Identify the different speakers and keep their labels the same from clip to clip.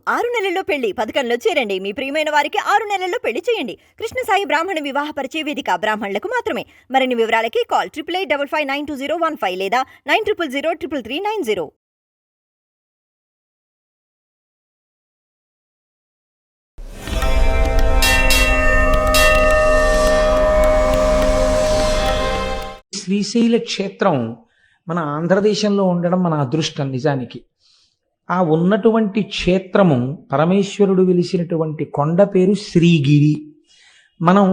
Speaker 1: 6 నెలల్లో పెళ్లి పథకంలో చేరండి. మీ ప్రియమైన వారికి 6 నెలల్లో పెళ్లి చేయండి. కృష్ణ సాయి బ్రాహ్మణ వివాహ పరిచయ వేదిక బ్రాహ్మణులకు మాత్రమే. మరిన్ని వివరాలకి కాల్ 8855592015 లేదా 9000333990.
Speaker 2: శ్రీశైల క్షేత్రం మన ఆంధ్రదేశంలో ఉండడం మన అదృష్టం. నిజానికి ఆ ఉన్నటువంటి క్షేత్రము పరమేశ్వరుడు వెలిసినటువంటి కొండ పేరు శ్రీగిరి. మనం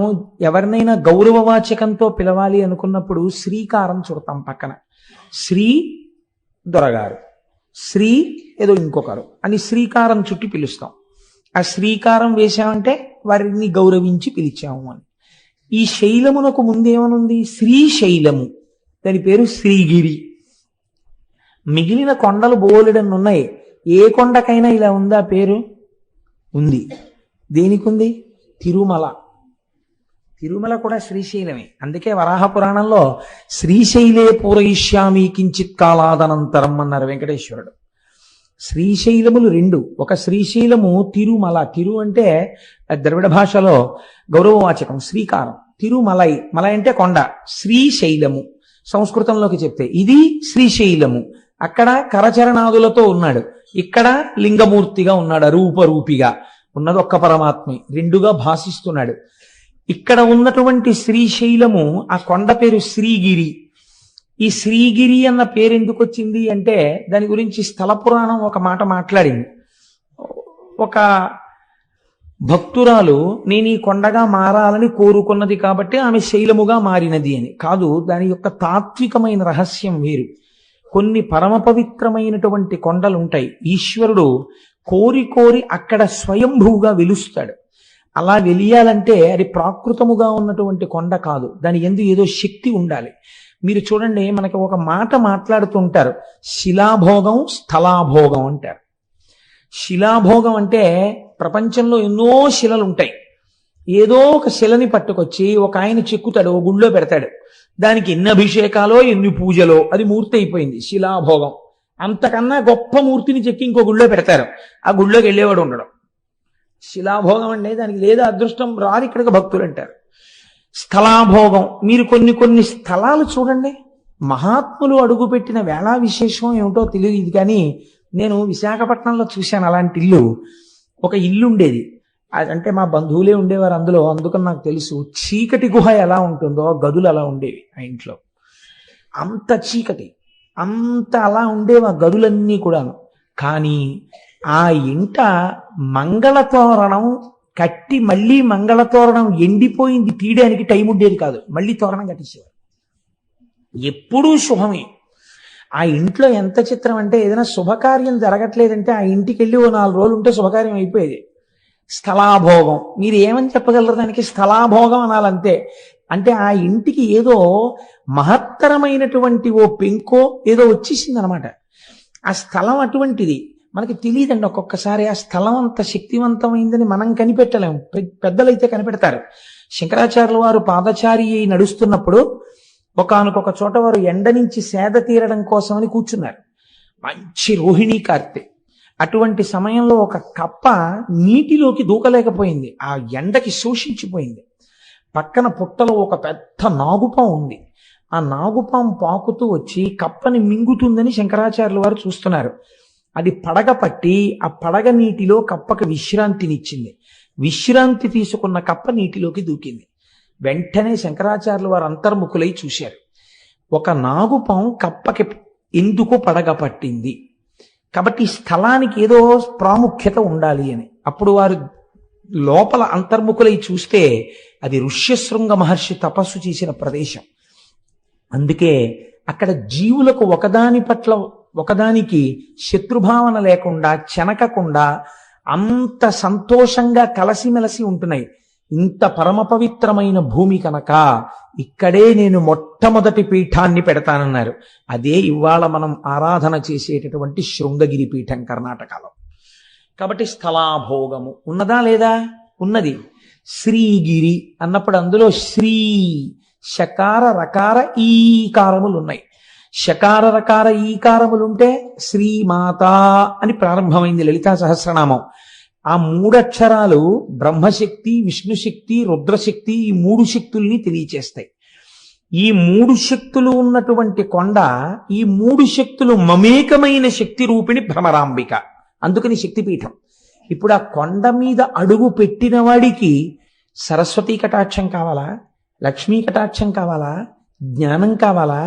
Speaker 2: ఎవరినైనా గౌరవవాచకంతో పిలవాలి అనుకున్నప్పుడు శ్రీకారం చుడతాం పక్కన. శ్రీ దొరగారు, శ్రీ ఏదో ఇంకొకరు అని శ్రీకారం చుట్టి పిలుస్తాం. ఆ శ్రీకారం వేశామంటే వారిని గౌరవించి పిలిచాము అని. ఈ శైలమునకు ముందేమనుంది? శ్రీశైలము. దాని పేరు శ్రీగిరి. మిగిలిన కొండలు బోలెడన్ని ఉన్నాయి. ఏ కొండకైనా ఇలా ఉందా పేరు? ఉంది. దేనికి ఉంది? తిరుమల. తిరుమల కూడా శ్రీశైలమే. అందుకే వరాహ పురాణంలో శ్రీశైలే పూరయిష్యామి కించిత్ కాలాదనంతరం అన్నారు వెంకటేశ్వరుడు. శ్రీశైలములు రెండు. ఒక శ్రీశైలము తిరుమల. తిరు అంటే ద్రవిడ భాషలో గౌరవవాచకం, శ్రీకారం. తిరుమలై, మలై అంటే కొండ. శ్రీశైలము సంస్కృతంలోకి చెప్తే ఇది శ్రీశైలము. అక్కడ కరచరణాదులతో ఉన్నాడు, ఇక్కడ లింగమూర్తిగా ఉన్నాడు. రూపరూపిగా ఉన్నది ఒక్క పరమాత్మే, రెండుగా భాషిస్తున్నాడు. ఇక్కడ ఉన్నటువంటి శ్రీశైలము, ఆ కొండ పేరు శ్రీగిరి. ఈ శ్రీగిరి అన్న పేరు ఎందుకు వచ్చింది అంటే దాని గురించి స్థల పురాణం ఒక మాట మాట్లాడింది. ఒక భక్తురాలు నేను ఈ కొండగా మారాలని కోరుకున్నది కాబట్టి ఆమె శైలముగా మారినది అని కాదు. దాని యొక్క తాత్వికమైన రహస్యం వేరు. కొన్ని పరమ పవిత్రమైనటువంటి కొండలు ఉంటాయి. ఈశ్వరుడు కోరి కోరి అక్కడ స్వయంభూగా వెలుస్తాడు. అలా వెలియాలంటే అది ప్రాకృతముగా ఉన్నటువంటి కొండ కాదు, దాని యందు ఏదో శక్తి ఉండాలి. మీరు చూడండి, మనకి ఒక మాట మాట్లాడుతుంటారు, శిలాభోగం స్థలాభోగం అంటారు. శిలాభోగం అంటే ప్రపంచంలో ఎన్నో శిలలు ఉంటాయి. ఏదో ఒక శిలని పట్టుకొచ్చి ఒక ఆయన చెక్కుతాడు, ఓ గుళ్ళో పెడతాడు. దానికి ఎన్ని అభిషేకాలో ఎన్ని పూజలో అది మూర్తి అయిపోయింది, శిలాభోగం. అంతకన్నా గొప్ప మూర్తిని చెక్కి ఇంకో గుళ్ళో పెడతారు, ఆ గుళ్ళోకి వెళ్ళేవాడు ఉండడం. శిలాభోగం అంటే దానికి లేదా అదృష్టం రాదు, ఇక్కడికి భక్తులు అంటారు. స్థలాభోగం, మీరు కొన్ని కొన్ని స్థలాలు చూడండి, మహాత్ములు అడుగుపెట్టిన వేళా విశేషం ఏమిటో తెలియదు కానీ నేను విశాఖపట్నంలో చూశాను అలాంటి ఇల్లు. ఒక ఇల్లు ఉండేది, అంటే మా బంధువులే ఉండేవారు అందులో, అందుకని నాకు తెలుసు. చీకటి గుహ ఎలా ఉంటుందో గదులు అలా ఉండేవి ఆ ఇంట్లో. అంత చీకటి, అంత అలా ఉండేవి ఆ గదులన్నీ కూడాను. కానీ ఆ ఇంట మంగళతోరణం కట్టి మళ్ళీ మంగళతోరణం ఎండిపోయింది తీయడానికి టైం ఉండేది కాదు, మళ్ళీ తోరణం కట్టించేవారు. ఎప్పుడూ శుభమే. ఆ ఇంట్లో ఎంత చిత్రం అంటే ఏదైనా శుభకార్యం జరగట్లేదంటే ఆ ఇంటికి వెళ్ళి ఓ 4 రోజులు ఉంటే శుభకార్యం అయిపోయేది. స్థలాభోగం, మీరు ఏమని చెప్పగలరు దానికి? స్థలాభోగం అనాలంతే. అంటే ఆ ఇంటికి ఏదో మహత్తరమైనటువంటి ఓ పెంకో ఏదో వచ్చేసింది అనమాట. ఆ స్థలం అటువంటిది. మనకి తెలియదండి ఒక్కొక్కసారి ఆ స్థలం అంత శక్తివంతమైందని మనం కనిపెట్టలేము, పెద్దలైతే కనిపెడతారు. శంకరాచార్యుల వారు పాదచారి అయి నడుస్తున్నప్పుడు ఒకానొక చోట వారు ఎండ నుంచి సేద తీరడం కోసమని కూర్చున్నారు. మంచి రోహిణీ కార్తె. అటువంటి సమయంలో ఒక కప్ప నీటిలోకి దూకలేకపోయింది, ఆ ఎండకి శోషించిపోయింది. పక్కన పుట్టలో ఒక పెద్ద నాగుపాం ఉంది. ఆ నాగుపాం పాకుతూ వచ్చి కప్పని మింగుతుందని శంకరాచార్యుల వారు చూస్తున్నారు. అది పడగ పట్టి ఆ పడగ నీటిలో కప్పకి విశ్రాంతినిచ్చింది. విశ్రాంతి తీసుకున్న కప్ప నీటిలోకి దూకింది. వెంటనే శంకరాచార్యుల వారు అంతర్ముఖులై చూశారు, ఒక నాగుపాం కప్పకి ఎందుకు పడగ పట్టింది, కాబట్టి ఈ స్థలానికి ఏదో ప్రాముఖ్యత ఉండాలి అని. అప్పుడు వారు లోపల అంతర్ముఖులై చూస్తే అది ఋష్యశృంగ మహర్షి తపస్సు చేసిన ప్రదేశం. అందుకే అక్కడ జీవులకు ఒకదాని పట్ల ఒకదానికి శత్రుభావన లేకుండా చెనకకుండా అంత సంతోషంగా కలసిమెలసి ఉంటున్నాయి. ఇంత పరమ పవిత్రమైన భూమి కనుక ఇక్కడే నేను మొట్టమొదటి పీఠాన్ని పెడతానన్నారు. అదే ఇవాళ మనం ఆరాధన చేసేటటువంటి శృంగగిరి పీఠం కర్ణాటకలో. కాబట్టి స్థలాభోగము ఉన్నదా లేదా? ఉన్నది. శ్రీగిరి అన్నప్పుడు అందులో శ్రీ శకార రకార ఈకారములు ఉన్నాయి. షకార రకార ఈకారములుంటే శ్రీమాత అని ప్రారంభమైంది లలితా సహస్రనామం. ఆ మూడక్షరాలు బ్రహ్మశక్తి, విష్ణుశక్తి, రుద్రశక్తి, ఈ మూడు శక్తుల్ని తెలియచేస్తాయి. ఈ మూడు శక్తులు ఉన్నటువంటి కొండ, ఈ మూడు శక్తులు మమేకమైన శక్తి రూపిణి భ్రమరాంబిక, అందుకని శక్తిపీఠం. ఇప్పుడు ఆ కొండ మీద అడుగు పెట్టిన వాడికి సరస్వతీ కటాక్షం కావాలా, లక్ష్మీ కటాక్షం కావాలా, జ్ఞానం కావాలా?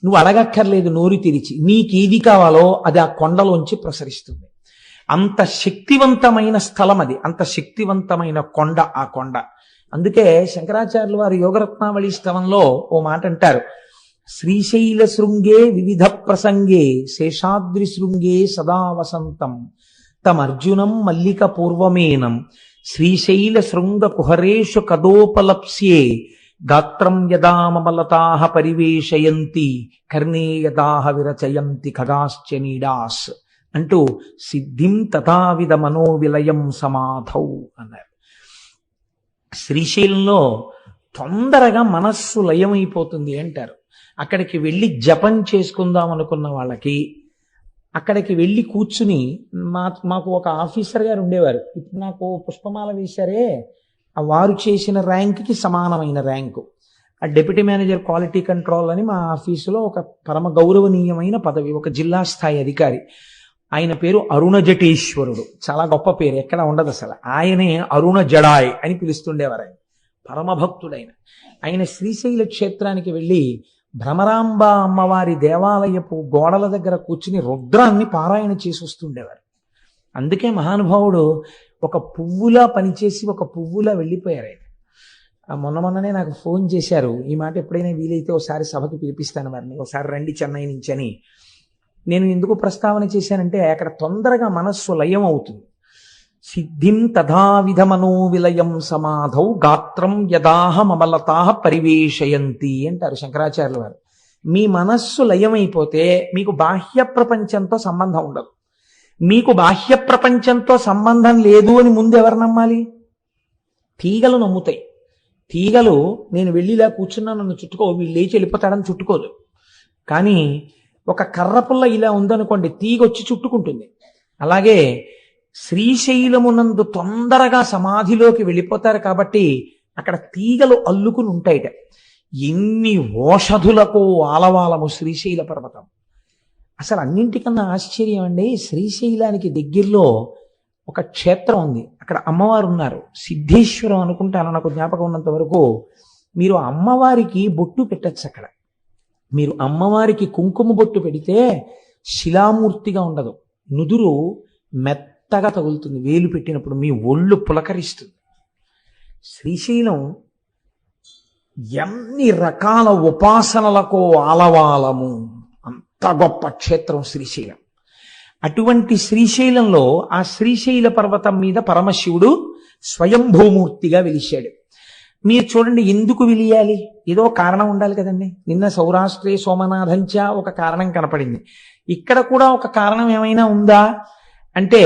Speaker 2: నువ్వు అడగక్కర్లేదు, నోరు తెరిచి నీకేది కావాలో అది ఆ కొండలోంచి ప్రసరిస్తుంది. అంత శక్తివంతమైన స్థలం అది, అంత శక్తివంతమైన కొండ ఆ కొండ. అందుకే శంకరాచార్యులు వారు యోగరత్నావళి స్తవంలో ఓ మాట అంటారు, శ్రీశైల శృంగే వివిధ ప్రసంగే శేషాద్రి శృంగే సదా వసంతం తమర్జునం మల్లిక పూర్వమేనం శ్రీశైల శృంగ కుహరేషు కదోపలప్స్యే గాత్రం యదా మమలతాః పరివేశయంతి కర్ణే యదాః విరచయంతి ఖగాశ్చ నీడాస్ అంటూ సిద్ధిం తథావిధ మనోవిలయం సమాధౌ అన్నారు. శ్రీశైలంలో తొందరగా మనస్సు లయమైపోతుంది అంటారు. అక్కడికి వెళ్ళి జపం చేసుకుందాం అనుకున్న వాళ్ళకి, అక్కడికి వెళ్ళి కూర్చుని మాకు ఒక ఆఫీసర్ గారు ఉండేవారు, ఇప్పుడు నాకు పుష్పమాల వేశారే, ఆ వారు చేసిన ర్యాంక్కి సమానమైన ర్యాంకు, ఆ డెప్యూటీ మేనేజర్ క్వాలిటీ కంట్రోల్ అని మా ఆఫీసులో ఒక పరమ గౌరవనీయమైన పదవి, ఒక జిల్లా స్థాయి అధికారి. ఆయన పేరు అరుణ జటేశ్వరుడు, చాలా గొప్ప పేరు, ఎక్కడ ఉండదు అసలు. ఆయనే అరుణ జడాయ్ అని పిలుస్తుండేవారు. ఆయన పరమభక్తుడైన ఆయన శ్రీశైల క్షేత్రానికి వెళ్ళి భ్రమరాంబ అమ్మవారి దేవాలయపు గోడల దగ్గర కూర్చుని రుద్రాన్ని పారాయణ చేసి వస్తుండేవారు. అందుకే మహానుభావుడు ఒక పువ్వులా పనిచేసి ఒక పువ్వులా వెళ్ళిపోయారు ఆయన. మొన్ననే నాకు ఫోన్ చేశారు, ఈ మాట ఎప్పుడైనా వీలైతే ఒకసారి సభకి పిలిపిస్తాను వారిని, ఒకసారి రండి చెన్నై నుంచి అని. నేను ఎందుకు ప్రస్తావన చేశానంటే అక్కడ తొందరగా మనస్సు లయం అవుతుంది. సిద్ధిం తథావిధ మనోవిలయం సమాధౌ గాత్రం యదాహ మమలతాః పరివేశయంతి అంటారు శంకరాచార్యుల వారు. మీ మనస్సు లయమైపోతే మీకు బాహ్య ప్రపంచంతో సంబంధం ఉండదు. మీకు బాహ్య ప్రపంచంతో సంబంధం లేదు అని ముందు ఎవరు నమ్మాలి? తీగలు నమ్ముతాయి. తీగలు నేను వెళ్ళిలా కూర్చున్నా నన్ను చుట్టుకో, వీళ్ళు లేచి వెళ్ళిపోతాడని చుట్టుకోదు. కానీ ఒక కర్రపుల్ల ఇలా ఉందనుకోండి, తీగొచ్చి చుట్టుకుంటుంది. అలాగే శ్రీశైలమునందు తొందరగా సమాధిలోకి వెళ్ళిపోతారు కాబట్టి అక్కడ తీగలు అల్లుకుని ఉంటాయిట. ఎన్ని ఓషధులకు ఆలవాలము శ్రీశైల పర్వతం. అసలు అన్నింటికన్నా ఆశ్చర్యం అండి, శ్రీశైలానికి దగ్గరలో ఒక క్షేత్రం ఉంది, అక్కడ అమ్మవారు ఉన్నారు, సిద్ధేశ్వరం అనుకుంటాను నాకు జ్ఞాపకం ఉన్నంత వరకు. మీరు అమ్మవారికి బొట్టు పెట్టచ్చు అక్కడ. మీరు అమ్మవారికి కుంకుమ బొట్టు పెడితే శిలామూర్తిగా ఉండదు, నుదురు మెత్తగా తగులుతుంది, వేలు పెట్టినప్పుడు మీ ఒళ్ళు పులకరిస్తుంది. శ్రీశైలం ఎన్ని రకాల ఉపాసనలకు ఆలవాలము, అంత గొప్ప క్షేత్రం శ్రీశైలం. అటువంటి శ్రీశైలంలో ఆ శ్రీశైల పర్వతం మీద పరమశివుడు స్వయంభూమూర్తిగా వెలిశాడు. మీరు చూడండి, ఎందుకు వెలియాలి? ఏదో కారణం ఉండాలి కదండి. నిన్న సౌరాష్ట్రే సోమనాథంచ ఒక కారణం కనపడింది, ఇక్కడ కూడా ఒక కారణం ఏమైనా ఉందా అంటే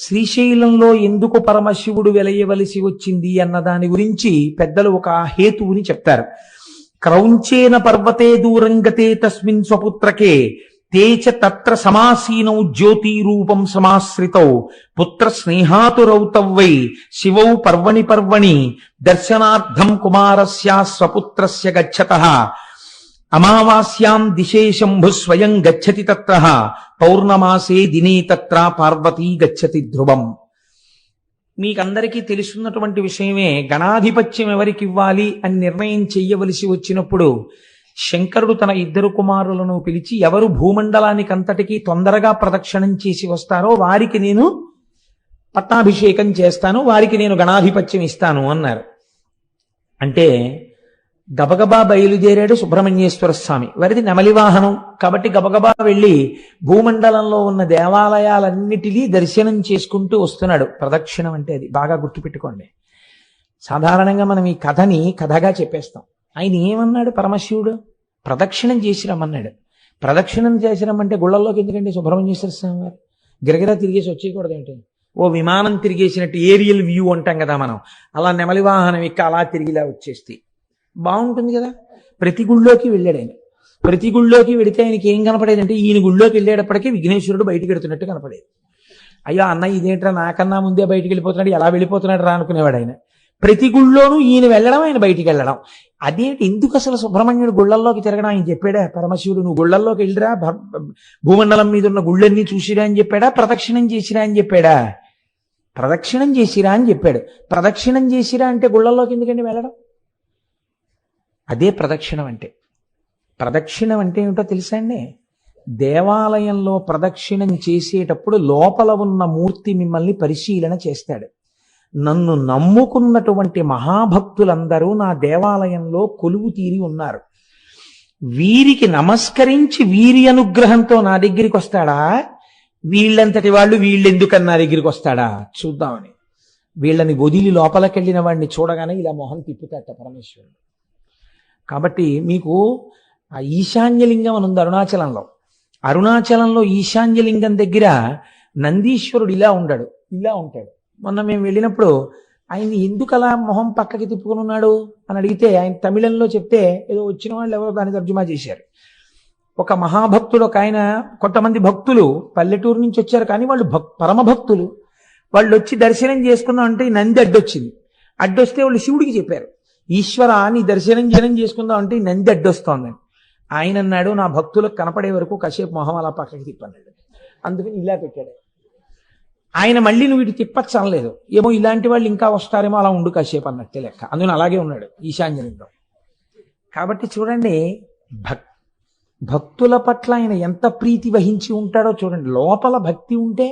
Speaker 2: శ్రీశైలంలో ఎందుకు పరమశివుడు వెలయవలసి వచ్చింది అన్న దాని గురించి పెద్దలు ఒక హేతువుని చెప్తారు. క్రౌంచేన పర్వతే దూరంగతే తస్మిన్ స్వపుత్రకే తేచ తత్ర సమాసీనౌ జ్యోతిరూపం సమాశ్రితౌ పుత్ర స్నేహాతురౌ తవ్వై శివౌ పర్వణి పర్వణి దర్శనార్థం కుమారస్య స్వపుత్రస్య గచ్చతః అమావాస్యాం దిశే శంభు స్వయం గచ్చతి తత్ర పౌర్ణమాసే దినే తత్ర పార్వతీ గచ్చతి ధ్రువం. మీకందరికీ తెలుసున్నటువంటి విషయమే, గణాధిపత్యం ఎవరికి ఇవ్వాలి అని నిర్ణయం చెయ్యవలసి వచ్చినప్పుడు శంకరుడు తన ఇద్దరు కుమారులను పిలిచి ఎవరు భూమండలానికి అంతటికీ తొందరగా ప్రదక్షిణం చేసి వస్తారో వారికి నేను పట్టాభిషేకం చేస్తాను, వారికి నేను గణాధిపత్యం ఇస్తాను అన్నారు. అంటే గబగబా బయలుదేరాడు సుబ్రహ్మణ్యేశ్వర స్వామి. వారిది నెమలి వాహనం కాబట్టి గబగబా వెళ్ళి భూమండలంలో ఉన్న దేవాలయాలన్నిటినీ దర్శనం చేసుకుంటూ వస్తున్నాడు. ప్రదక్షిణం అంటే అది బాగా గుర్తుపెట్టుకోండి. సాధారణంగా మనం ఈ కథని కథగా చెప్పేస్తాం. ఆయన ఏమన్నాడు పరమశివుడు? ప్రదక్షిణం చేసి రమ్మన్నాడు. ప్రదక్షిణం చేసి రమ్మంటే గుళ్ళల్లోకి ఎందుకండి? సుబ్రహ్మణ్యేశ్వర స్వామి వారు గిరగిరా తిరిగేసి వచ్చేయకూడదు ఏంటి? ఓ విమానం తిరిగేసినట్టు ఏరియల్ వ్యూ అంటాం కదా మనం, అలా నెమలి వాహనం ఎక్క అలా తిరిగిలా వచ్చేస్తే బాగుంటుంది కదా. ప్రతి గుళ్ళోకి వెళ్ళాడు ఆయన. ప్రతి గుళ్ళోకి వెడితే ఆయనకి ఏం కనపడేదంటే ఈయన గుళ్ళోకి వెళ్ళేటప్పటికీ విఘ్నేశ్వరుడు బయటికి వెడుతున్నట్టు కనపడేది. అయ్యో అన్న ఇదేంట్రా నాకన్నా ముందే బయటికి వెళ్ళిపోతున్నాడు, ఎలా వెళ్ళిపోతున్నాడు రా అనుకునేవాడు ఆయన. ప్రతి గుళ్ళోనూ ఈయన వెళ్ళడం, ఆయన బయటికి వెళ్ళడం. అదేంటి, ఎందుకు అసలు సుబ్రహ్మణ్యుడు గుళ్ళల్లోకి తిరగడం? ఆయన చెప్పాడా పరమశివుడు నువ్వు గుళ్ళల్లోకి వెళ్ళిరా, భూమండలం మీద ఉన్న గుళ్ళన్నీ చూసిరా అని చెప్పాడా, ప్రదక్షిణం చేసిరా అని చెప్పాడా? ప్రదక్షిణం చేసిరా అని చెప్పాడు. ప్రదక్షిణం చేసిరా అంటే గుళ్ళల్లోకి ఎందుకండి వెళ్ళడం? అదే ప్రదక్షిణం అంటే. ప్రదక్షిణం అంటే ఏమిటో తెలుసా అండి? దేవాలయంలో ప్రదక్షిణం చేసేటప్పుడు లోపల ఉన్న మూర్తి మిమ్మల్ని పరిశీలన చేస్తాడు. నన్ను నమ్ముకున్నటువంటి మహాభక్తులందరూ నా దేవాలయంలో కొలువు తీరి ఉన్నారు, వీరికి నమస్కరించి వీరి అనుగ్రహంతో నా దగ్గరికి వస్తాడా, వీళ్ళంతటి వాళ్ళు వీళ్ళెందుకని నా దగ్గరికి వస్తాడా చూద్దామని వీళ్ళని వదిలి లోపలికెళ్ళిన వాడిని చూడగానే ఇలా మొహం తిప్పుతాట పరమేశ్వరుడు. కాబట్టి మీకు ఆ ఈశాన్యలింగం అని ఉంది అరుణాచలంలో. అరుణాచలంలో ఈశాన్యలింగం దగ్గర నందీశ్వరుడు ఇలా ఉండడు, ఇలా ఉంటాడు. మొన్న మేము వెళ్ళినప్పుడు ఆయన్ని ఎందుకు అలా మొహం పక్కకి తిప్పుకుని ఉన్నాడు అని అడిగితే ఆయన తమిళంలో చెప్తే ఏదో వచ్చిన వాళ్ళు ఎవరో దాన్ని తర్జుమా చేశారు. ఒక మహాభక్తుడు, ఒక ఆయన, కొంతమంది భక్తులు పల్లెటూరు నుంచి వచ్చారు కానీ వాళ్ళు పరమ భక్తులు. వాళ్ళు వచ్చి దర్శనం చేసుకుందాం అంటే నంది అడ్డొచ్చింది. అడ్డొస్తే వాళ్ళు శివుడికి చెప్పారు, ఈశ్వర నీ దర్శనం చేసుకుందాం అంటే నంది అడ్డొస్తోందని. ఆయన అన్నాడు, నా భక్తులకు కనపడే వరకు కాసేపు మొహం అలా పక్కకి తిప్పన్నాడు. అందుకని ఇలా పెట్టాడు ఆయన. మళ్ళీ నువ్వు ఇటు తిప్పచ్చు అనలేదు, ఏమో ఇలాంటి వాళ్ళు ఇంకా వస్తారేమో, అలా ఉండు కాసేపు అన్నట్టే లెక్క. అందుకని అలాగే ఉన్నాడు ఈశాన్యలింగం. కాబట్టి చూడండి, భక్తుల పట్ల ఆయన ఎంత ప్రీతి వహించి ఉంటాడో చూడండి. లోపల భక్తి ఉంటే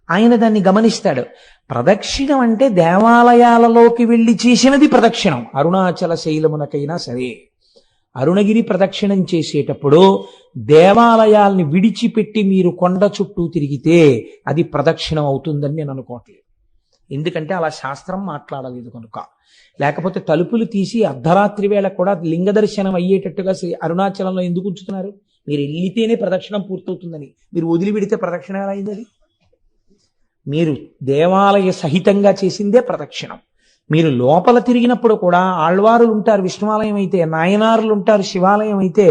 Speaker 2: ఆయన దాన్ని గమనిస్తాడు. ప్రదక్షిణం అంటే దేవాలయాలలోకి వెళ్ళి చేసినది ప్రదక్షిణం. అరుణాచల శైలమునకైనా సరే, అరుణగిరి ప్రదక్షిణం చేసేటప్పుడు దేవాలయాల్ని విడిచిపెట్టి మీరు కొండ చుట్టూ తిరిగితే అది ప్రదక్షిణం అవుతుందని నేను అనుకోవట్లేదు. ఎందుకంటే అలా శాస్త్రం మాట్లాడలేదు కనుక. లేకపోతే తలుపులు తీసి అర్ధరాత్రి వేళ కూడా లింగ దర్శనం అయ్యేటట్టుగా అరుణాచలంలో ఎందుకు ఉంచుతున్నారు? మీరు వెళ్లితేనే ప్రదక్షిణం పూర్తవుతుందని. మీరు వదిలిపెడితే ప్రదక్షిణం ఎలా అయింది? అది మీరు దేవాలయ సహితంగా చేసిందే ప్రదక్షిణం. మీరు లోపల తిరిగినప్పుడు కూడా ఆళ్వారులు ఉంటారు విష్ణువాలయం అయితే, నాయనారులు ఉంటారు శివాలయం అయితే,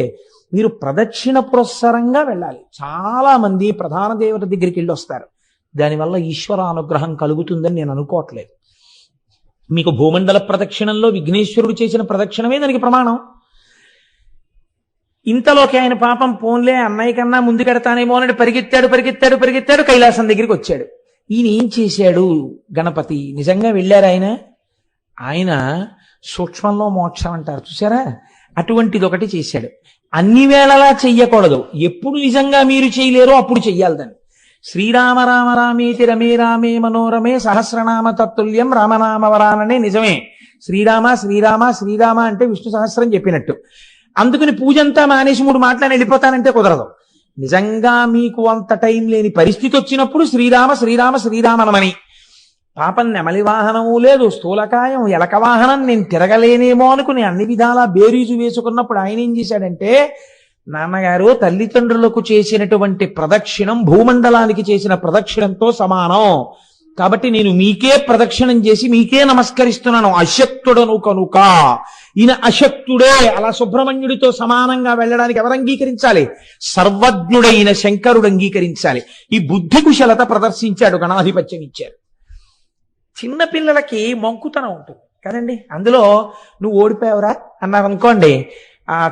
Speaker 2: మీరు ప్రదక్షిణ పురస్సరంగా వెళ్ళాలి. చాలా మంది ప్రధాన దేవత దగ్గరికి వెళ్ళి వస్తారు, దానివల్ల ఈశ్వర అనుగ్రహం కలుగుతుందని నేను అనుకోవట్లేదు. మీకు భూమండల ప్రదక్షిణంలో విఘ్నేశ్వరుడు చేసిన ప్రదక్షిణమే దానికి ప్రమాణం. ఇంతలోకి ఆయన పాపం పోన్లే అన్నయ్య కన్నా ముందుకెడతానేమో అని పరిగెత్తాడు కైలాసం దగ్గరికి వచ్చాడు. ఈయన ఏం చేశాడు? గణపతి నిజంగా వెళ్ళారు ఆయన సూక్ష్మంలో మోక్షం అంటారు చూసారా, అటువంటిది ఒకటి చేశాడు. అన్ని వేళలా చెయ్యకూడదు, ఎప్పుడు నిజంగా మీరు చేయలేరో అప్పుడు చెయ్యాలి దాన్ని. శ్రీరామ రామ రామేతి రమే రామే మనోరమే సహస్రనామ తత్తుల్యం రామనామవరాననే నిజమే. శ్రీరామ శ్రీరామ శ్రీరామ అంటే విష్ణు సహస్రం చెప్పినట్టు. అందుకని పూజంతా మానేసి 3 మాటలని వెళ్ళిపోతానంటే కుదరదు. నిజంగా మీకు అంత టైం లేని పరిస్థితి వచ్చినప్పుడు శ్రీరామ శ్రీరామ శ్రీరామనమని. పాపం నెమలి వాహనము లేదు, స్థూలకాయం ఎలక వాహనం, నేను తిరగలేనేమో అనుకుని అన్ని విధాలా బేరీజు వేసుకున్నప్పుడు ఆయన ఏం చేశాడంటే, నాన్నగారు తల్లిదండ్రులకు చేసినటువంటి ప్రదక్షిణం భూమండలానికి చేసిన ప్రదక్షిణంతో సమానం, కాబట్టి నేను మీకే ప్రదక్షిణం చేసి మీకే నమస్కరిస్తున్నాను, అశక్తుడను కనుక. ఈయన అశక్తుడే, అలా సుబ్రహ్మణ్యుడితో సమానంగా వెళ్ళడానికి ఎవరు అంగీకరించాలి? సర్వజ్ఞుడైన శంకరుడు అంగీకరించాలి. ఈ బుద్ధి కుశలత ప్రదర్శించాడు, గణాధిపత్యం ఇచ్చారు. చిన్నపిల్లలకి మంకుతనం ఉంటుంది కదండి, అందులో నువ్వు ఓడిపోయావురా అన్నారు అనుకోండి,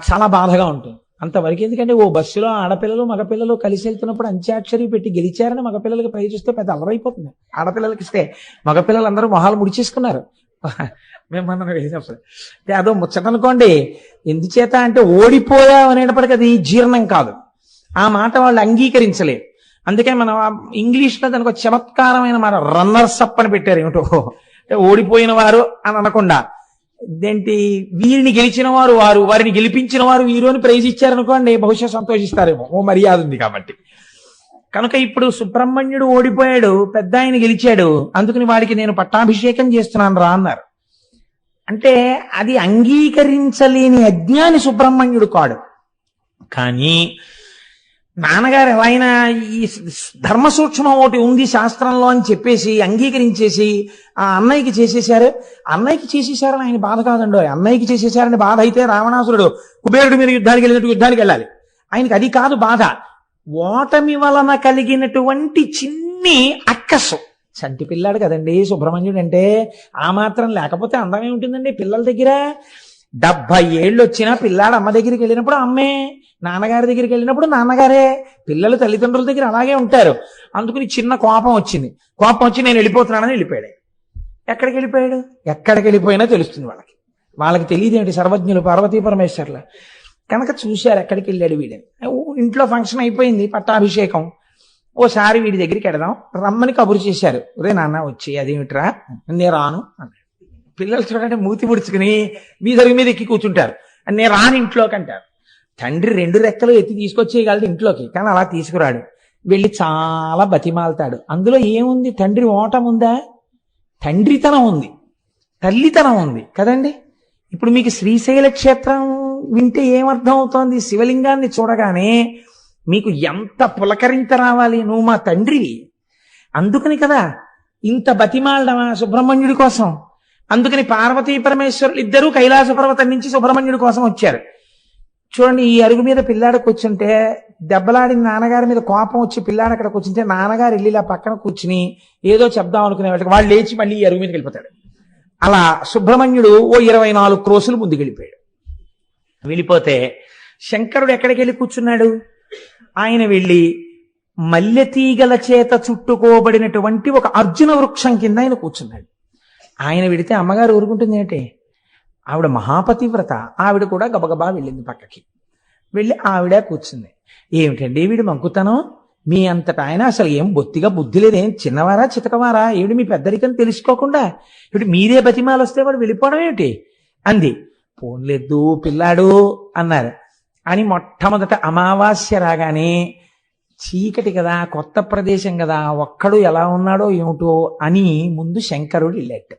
Speaker 2: చాలా బాధగా ఉంటుంది. అంతవరకు ఎందుకంటే ఓ బస్సులో ఆడపిల్లలు మగపిల్లలు కలిసి వెళ్తున్నప్పుడు అంత్యాక్షరి పెట్టి గెలిచారని మగపిల్లలకి ప్రైజ్ ఇస్తే పెద్ద అల్లరైపోతుంది. ఆడపిల్లలకి ఇస్తే మగపిల్లలందరూ మొహాలు ముడిచేసుకున్నారు మేము మనం వెళ్ళినప్పుడు. అంటే అదో ముచ్చట అనుకోండి. ఎందుచేత అంటే ఓడిపోయావు అనేటప్పటికీ అది జీర్ణం కాదు, ఆ మాట వాళ్ళు అంగీకరించలేదు. అందుకే మనం ఇంగ్లీష్లో దానికి ఒక చమత్కారమైన మాట రన్నర్స్ అప్ అని పెట్టారు. ఏమిటో అంటే ఓడిపోయిన వారు అని అనకుండా, ఇదేంటి వీరిని గెలిచిన వారు వారిని గెలిపించిన వారు వీరు అని ప్రైజ్ ఇచ్చారనుకోండి, బహుశా సంతోషిస్తారేమో, ఓ మర్యాద ఉంది కాబట్టి. కనుక ఇప్పుడు సుబ్రహ్మణ్యుడు ఓడిపోయాడు, పెద్ద ఆయన గెలిచాడు, అందుకని వాడికి నేను పట్టాభిషేకం చేస్తున్నాను రా అన్నారు. అంటే అది అంగీకరించలేని అజ్ఞాని సుబ్రహ్మణ్యుడు కాడు. కానీ నాన్నగారు ఎలా అయినా ఈ ధర్మ సూక్ష్మం ఒకటి ఉంది శాస్త్రంలో అని చెప్పేసి అంగీకరించేసి ఆ అన్నయ్యకి చేసేశారు. అన్నయ్యకి చేసేశారని ఆయన బాధ కాదండో, అన్నయ్యకి చేసేశారని బాధ అయితే రావణాసురుడు కుబేరుడు మీరు యుద్ధానికి వెళ్ళినట్టు యుద్ధానికి వెళ్ళాలి. ఆయనకి అది కాదు బాధ. ఓటమి వలన కలిగినటువంటి చిన్ని అక్కసు. చంటి పిల్లాడు కదండి సుబ్రహ్మణ్యుడు అంటే. ఆ మాత్రం లేకపోతే అందమే ఉంటుందండి పిల్లల దగ్గర. 70 ఏళ్ళు వచ్చినా పిల్లాడు అమ్మ దగ్గరికి వెళ్ళినప్పుడు అమ్మే, నాన్నగారి దగ్గరికి వెళ్ళినప్పుడు నాన్నగారే. పిల్లలు తల్లిదండ్రుల దగ్గర అలాగే ఉంటారు. అందుకని చిన్న కోపం వచ్చింది. కోపం వచ్చి నేను వెళ్ళిపోతున్నానని వెళ్ళిపోయాడు. ఎక్కడికి వెళ్ళిపోయాడు? ఎక్కడికి వెళ్ళిపోయినా తెలుస్తుంది వాళ్ళకి. వాళ్ళకి తెలియదేంటి సర్వజ్ఞులు పార్వతీ పరమేశ్వర్ల కనుక చూశారు ఎక్కడికి వెళ్ళాడు వీడని. ఇంట్లో ఫంక్షన్ అయిపోయింది, పట్టాభిషేకం. ఓసారి వీడి దగ్గరికి వెడదాం రమ్మని కబురు చేశారు. రే నాన్న వచ్చి అదేమిట్రా, నేను రాను అన్నాడు. పిల్లలు చూడండి మూతి ముడుచుకుని మీద ఎక్కి కూర్చుంటారు. నేను రాను ఇంట్లోకి అంటారు. తండ్రి 2 రెక్కలు ఎత్తి తీసుకొచ్చేయగలడు ఇంట్లోకి, కానీ అలా తీసుకురాడు. వెళ్ళి చాలా బతిమాలతాడు. అందులో ఏముంది? తండ్రి ఓటం ఉందా? తండ్రితనం ఉంది, తల్లితనం ఉంది కదండి. ఇప్పుడు మీకు శ్రీశైల క్షేత్రం వింటే ఏమర్థం అవుతోంది? శివలింగాన్ని చూడగానే మీకు ఎంత పులకరింత రావాలి, నువ్వు మా తండ్రివి. అందుకని కదా ఇంత బతిమాలడమా సుబ్రహ్మణ్యుడి కోసం. అందుకని పార్వతీ పరమేశ్వరులు ఇద్దరూ కైలాస పర్వతం నుంచి సుబ్రహ్మణ్యుడి కోసం వచ్చారు. చూడండి, ఈ అరుగు మీద పిల్లాడు కూర్చుంటే దెబ్బలాడిన నాన్నగారి మీద కోపం వచ్చి పిల్లాడు అక్కడ కూర్చుంటే నాన్నగారు వెళ్ళి ఇలా పక్కన కూర్చుని ఏదో చెప్దాం అనుకునే వాళ్ళకి వాళ్ళు లేచి మళ్ళీ ఈ అరుగు మీదకి వెళ్ళిపోతాడు. అలా సుబ్రహ్మణ్యుడు ఓ 24 క్రోసులు ముందుకు వెళ్ళిపోయాడు. వెళ్ళిపోతే శంకరుడు ఎక్కడికి వెళ్ళి కూర్చున్నాడు? ఆయన వెళ్ళి మల్లెతీగల చేత చుట్టుకోబడినటువంటి ఒక అర్జున వృక్షం కింద ఆయన కూర్చున్నాడు. ఆయన వెడితే అమ్మగారు ఊరుకుంటుంది ఏంటి? ఆవిడ మహాపతివ్రత. ఆవిడ కూడా గబగబా వెళ్ళింది పక్కకి. వెళ్ళి ఆవిడ కూర్చుంది. ఏమిటండి వీడు మంకుతనం? మీ అంతటా ఆయన అసలు ఏం బొత్తిగా బుద్ధి లేదేం, చిన్నవారా చితకవారా? ఏమిటి మీ పెద్దరికని తెలుసుకోకుండా ఇప్పుడు మీరే బతిమాలు వస్తే వాడు వెళ్ళిపోవడం ఏమిటి అంది. పోన్లేదు పిల్లాడు అన్నారు. అని మొట్టమొదట అమావాస్య రాగానే చీకటి కదా, కొత్త ప్రదేశం కదా, ఒక్కడు ఎలా ఉన్నాడో ఏమిటో అని ముందు శంకరుడు వెళ్ళాడు.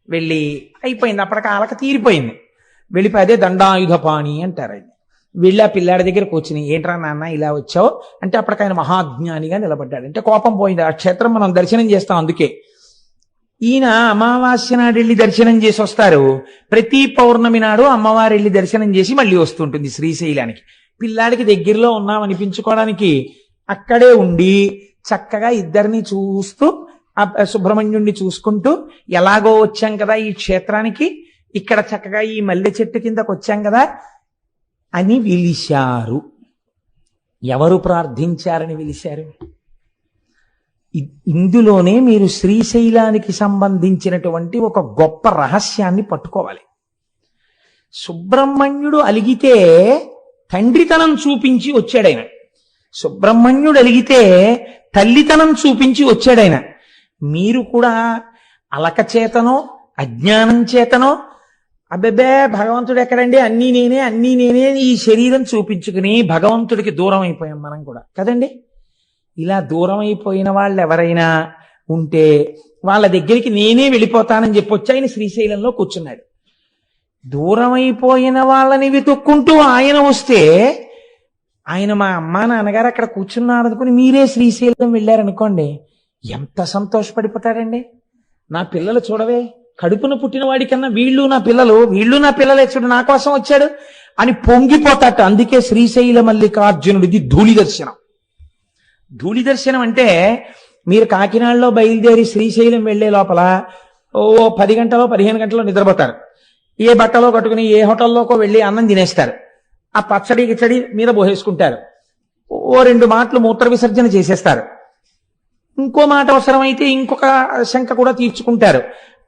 Speaker 2: వెళ్ళి అయిపోయింది, అప్పటికి ఆలక తీరిపోయింది. వెళ్ళిపోయి అదే దండాయుధపాణి అంటారు. ఆయన వెళ్ళి ఆ పిల్లాడి దగ్గర కూర్చుని ఏంట్రా నాన్న ఇలా వచ్చావు అంటే అప్పటికి ఆయన మహాజ్ఞానిగా నిలబడ్డాడు. అంటే కోపం పోయింది. ఆ క్షేత్రం మనం దర్శనం చేస్తాం. అందుకే ఈయన అమావాస్య నాడు వెళ్ళి దర్శనం చేసి వస్తారు. ప్రతి పౌర్ణమి నాడు అమ్మవారు వెళ్ళి దర్శనం చేసి మళ్ళీ వస్తుంటుంది శ్రీశైలానికి. పిల్లాడికి దగ్గరలో ఉన్నాం అనిపించుకోవడానికి అక్కడే ఉండి చక్కగా ఇద్దరిని చూస్తూ ఆ సుబ్రహ్మణ్యుణ్ణి చూసుకుంటూ ఎలాగో వచ్చాం కదా ఈ క్షేత్రానికి, ఇక్కడ చక్కగా ఈ మల్లె చెట్టు కిందకు వచ్చాం కదా అని పిలిచారు. ఎవరు ప్రార్థించారని పిలిచారు? ఇందులోనే మీరు శ్రీశైలానికి సంబంధించినటువంటి ఒక గొప్ప రహస్యాన్ని పట్టుకోవాలి. సుబ్రహ్మణ్యుడు అలిగితే తండ్రితనం చూపించి వచ్చాడైన. సుబ్రహ్మణ్యుడు అలిగితే తల్లితనం చూపించి వచ్చాడైన. మీరు కూడా అలక చేతనో అజ్ఞానం చేతనో అబ్బెబ్బే భగవంతుడు ఎక్కడండి, అన్నీ నేనే ఈ శరీరం చూపించుకుని భగవంతుడికి దూరం అయిపోయాం మనం కూడా కదండి. ఇలా దూరం అయిపోయిన వాళ్ళు ఎవరైనా ఉంటే వాళ్ళ దగ్గరికి నేనే వెళ్ళిపోతానని చెప్పొచ్చి ఆయన శ్రీశైలంలో కూర్చున్నాడు. దూరం అయిపోయిన వాళ్ళని వెతుక్కుంటూ ఆయన వస్తే ఆయన మా అమ్మ నాన్నగారు అక్కడ కూర్చున్నారు అనుకుని మీరే శ్రీశైలం వెళ్ళారనుకోండి, ఎంత సంతోషపడిపోతాడండి. నా పిల్లలు చూడవే, కడుపున పుట్టిన వాడికన్నా వీళ్ళు నా పిల్లలే చూడు నా కోసం వచ్చాడు అని పొంగిపోతాట. అందుకే శ్రీశైల మల్లికార్జునుడిది ధూళి దర్శనం. ధూళి దర్శనం అంటే మీరు కాకినాడలో బయలుదేరి శ్రీశైలం వెళ్లే లోపల ఓ 10 గంటలో 15 గంటలో నిద్రపోతారు. ఏ బట్టలో కట్టుకుని ఏ హోటల్లోకో వెళ్ళి అన్నం తినేస్తారు. ఆ పచ్చడి గిచ్చడి మీద పోసేసుకుంటారు. ఓ 2 మాటలు మూత్ర విసర్జన చేసేస్తారు. ఇంకో మాట అవసరమైతే ఇంకొక శంక కూడా తీర్చుకుంటారు.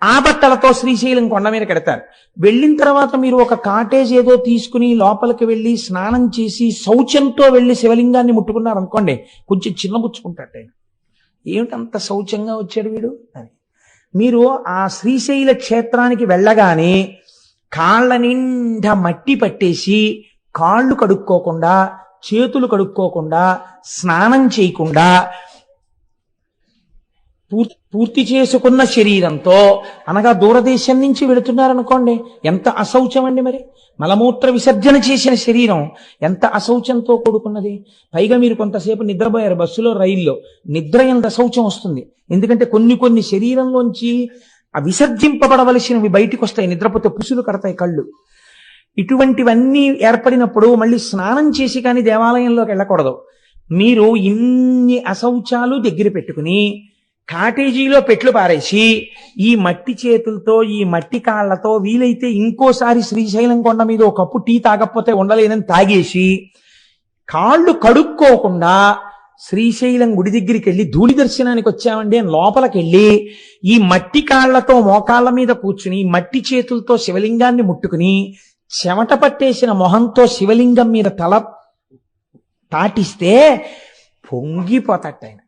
Speaker 2: ఆ బట్టలతో శ్రీశైలం కొండ మీద కడతారు. వెళ్ళిన తర్వాత మీరు ఒక కాటేజ్ ఏదో తీసుకుని లోపలికి వెళ్ళి స్నానం చేసి శౌచంతో వెళ్ళి శివలింగాన్ని ముట్టుకున్నారు అనుకోండి, కొంచెం చిన్నబుచ్చుకుంటాడు ఆయన. ఏమిటంత శౌచంగా వచ్చాడు వీడు అని. మీరు ఆ శ్రీశైల క్షేత్రానికి వెళ్ళగానే కాళ్ళ నిండా మట్టి పట్టేసి కాళ్ళు కడుక్కోకుండా చేతులు కడుక్కోకుండా స్నానం చేయకుండా పూర్తి చేసుకున్న శరీరంతో అనగా దూరదేశం నుంచి వెళుతున్నారనుకోండి, ఎంత అశౌచం అండి. మరి మలమూత్ర విసర్జన చేసిన శరీరం ఎంత అశౌచంతో కూడుకున్నది. పైగా మీరు కొంతసేపు నిద్రపోయారు బస్సులో, రైల్లో. నిద్ర ఎంత అశౌచం వస్తుంది. ఎందుకంటే కొన్ని శరీరంలోంచి విసర్జింపబడవలసినవి బయటికి వస్తాయి. నిద్రపోతే పుసులు కడతాయి కళ్ళు. ఇటువంటివన్నీ ఏర్పడినప్పుడు మళ్ళీ స్నానం చేసి కానీ దేవాలయంలోకి వెళ్ళకూడదు. మీరు ఇన్ని అశౌచాలు దగ్గర పెట్టుకుని కాటేజీలో పెట్లు పారేసి ఈ మట్టి చేతులతో ఈ మట్టి కాళ్లతో వీలైతే ఇంకోసారి శ్రీశైలం కొండ మీద ఒక కప్పు టీ తాగకపోతే ఉండలేనని తాగేసి కాళ్ళు కడుక్కోకుండా శ్రీశైలం గుడి దగ్గరికి వెళ్ళి ధూళి దర్శనానికి వచ్చామండి అని లోపలికి వెళ్ళి ఈ మట్టి కాళ్లతో మోకాళ్ళ మీద కూర్చుని మట్టి చేతులతో శివలింగాన్ని ముట్టుకుని చెమట పట్టేసిన మొహంతో శివలింగం మీద తల తాటిస్తే పొంగిపోతట ఆయన.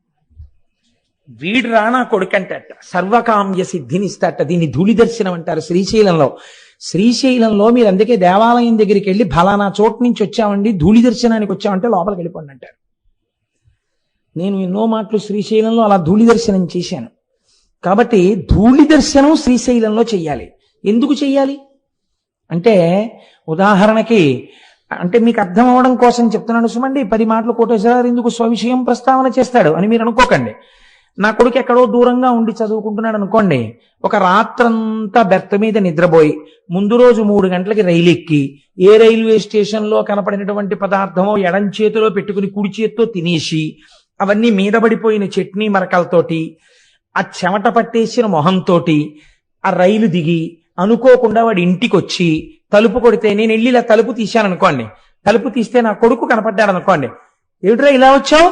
Speaker 2: వీడు రానా కొడుకంటట, సర్వకామ్య సిద్ధినిస్తట. దీన్ని ధూళి దర్శనం అంటారు శ్రీశైలంలో. శ్రీశైలంలో మీరు అందుకే దేవాలయం దగ్గరికి వెళ్ళి ఫలానా చోటు నుంచి వచ్చామండి ధూళి దర్శనానికి వచ్చామంటే లోపలికి వెళ్ళిపోండి అంటారు. నేను ఎన్నో మాటలు శ్రీశైలంలో అలా ధూళి దర్శనం చేశాను. కాబట్టి ధూళి దర్శనం శ్రీశైలంలో చెయ్యాలి. ఎందుకు చెయ్యాలి అంటే, ఉదాహరణకి అంటే మీకు అర్థం అవడం కోసం చెప్తున్నాను సుమండి. 10 మాటలు కోటేశ్వరరావు ఎందుకు స్వవిషయం ప్రస్తావన చేస్తాడు అని మీరు అనుకోకండి. నా కొడుకు ఎక్కడో దూరంగా ఉండి చదువుకుంటున్నాడు అనుకోండి, ఒక రాత్రంతా బెర్త్ మీద నిద్రపోయి ముందు రోజు 3 గంటలకి రైలు ఎక్కి ఏ రైల్వే స్టేషన్లో కనపడినటువంటి పదార్థమో ఎడం చేతిలో పెట్టుకుని కుడి చేత్తో తినేసి అవన్నీ మీద పడిపోయిన చట్నీ మరకలతోటి ఆ చెమట పట్టేసిన మొహంతోటి ఆ రైలు దిగి అనుకోకుండా వాడి ఇంటికి వచ్చి తలుపు కొడితే నేను వెళ్ళి ఇలా తలుపు తీశాను అనుకోండి, తలుపు తీస్తే నా కొడుకు కనపడ్డాడు అనుకోండి, ఏమిట్రా ఇలా వచ్చావు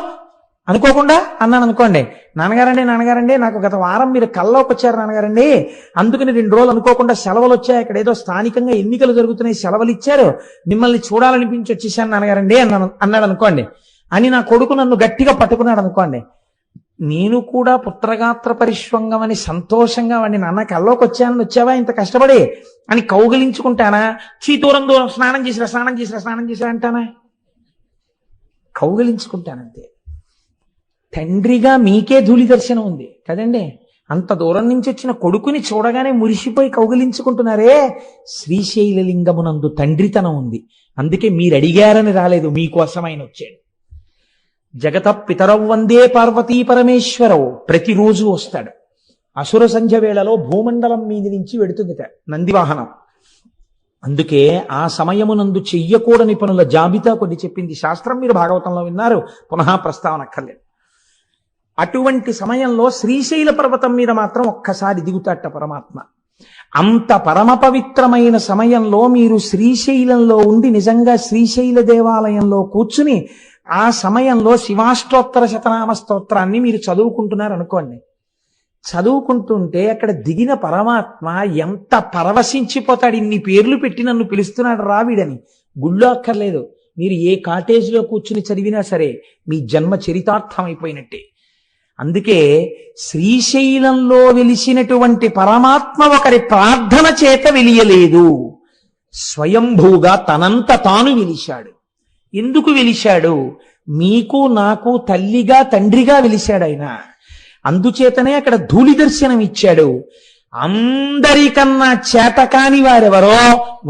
Speaker 2: అనుకోకుండా అన్నాను అనుకోండి, నాన్నగారండి నాకు గత వారం మీరు కల్లోకి వచ్చారు నాన్నగారండి, అందుకని 2 రోజులు అనుకోకుండా సెలవులు వచ్చాయి, ఇక్కడ ఏదో స్థానికంగా ఎన్నికలు జరుగుతున్నాయి సెలవులు ఇచ్చారు, మిమ్మల్ని చూడాలనిపించి వచ్చేసాను నాన్నగారండి అన్నాడు అనుకోండి అని నా కొడుకు నన్ను గట్టిగా పట్టుకున్నాడు అనుకోండి, నేను కూడా పుత్రగాత్ర పరిష్వంగం అని సంతోషంగా వాడిని నాన్న కల్లోకి వచ్చావా ఇంత కష్టపడి అని కౌగిలించుకుంటానా? దూరం స్నానం చేసిరా అంటానా? కౌగిలించుకుంటానంతే. తండ్రిగా మీకే ధూళి దర్శనం ఉంది కదండి. అంత దూరం నుంచి వచ్చిన కొడుకుని చూడగానే మురిసిపోయి కౌగిలించుకుంటున్నారే. శ్రీశైలలింగమునందు తండ్రితనం ఉంది. అందుకే మీరు అడిగారని రాలేదు, మీకోసమైన వచ్చాడు. జగత పితరవ్ వందే పార్వతీ పరమేశ్వరవు ప్రతిరోజు వస్తాడు. అసుర సంధ్య వేళలో భూమండలం మీది నుంచి వెడుతుందిట నందివాహనం. అందుకే ఆ సమయమునందు చెయ్యకూడని పనుల జాబితా కొన్ని చెప్పింది శాస్త్రం. మీరు భాగవతంలో విన్నారు, పునః ప్రస్తావన అక్కర్లేదు. అటువంటి సమయంలో శ్రీశైల పర్వతం మీద మాత్రం ఒక్కసారి దిగుతాట పరమాత్మ. అంత పరమ పవిత్రమైన సమయంలో మీరు శ్రీశైలంలో ఉండి నిజంగా శ్రీశైల దేవాలయంలో కూర్చుని ఆ సమయంలో శివాష్టోత్తర శతనామ స్తోత్రాన్ని మీరు చదువుకుంటున్నారు అనుకోండి. చదువుకుంటుంటే అక్కడ దిగిన పరమాత్మ ఎంత పరవశించిపోతాడు. ఇన్ని పేర్లు పెట్టి నన్ను పిలుస్తున్నాడు రావిడని. గుళ్ళో అక్కర్లేదు, మీరు ఏ కాటేజ్లో కూర్చుని చదివినా సరే మీ జన్మ చరితార్థం అయిపోయినట్టే. అందుకే శ్రీశైలంలో వెలిసినటువంటి పరమాత్మ ఒకరి ప్రార్థన చేత వెలియలేదు, స్వయంభూగా తనంత తాను వెలిశాడు. ఎందుకు వెలిశాడు? మీకు నాకు తల్లిగా తండ్రిగా వెలిశాడు ఆయన. అందుచేతనే అక్కడ ధూళి దర్శనం ఇచ్చాడు. అందరికన్నా చేతకాని వారెవరో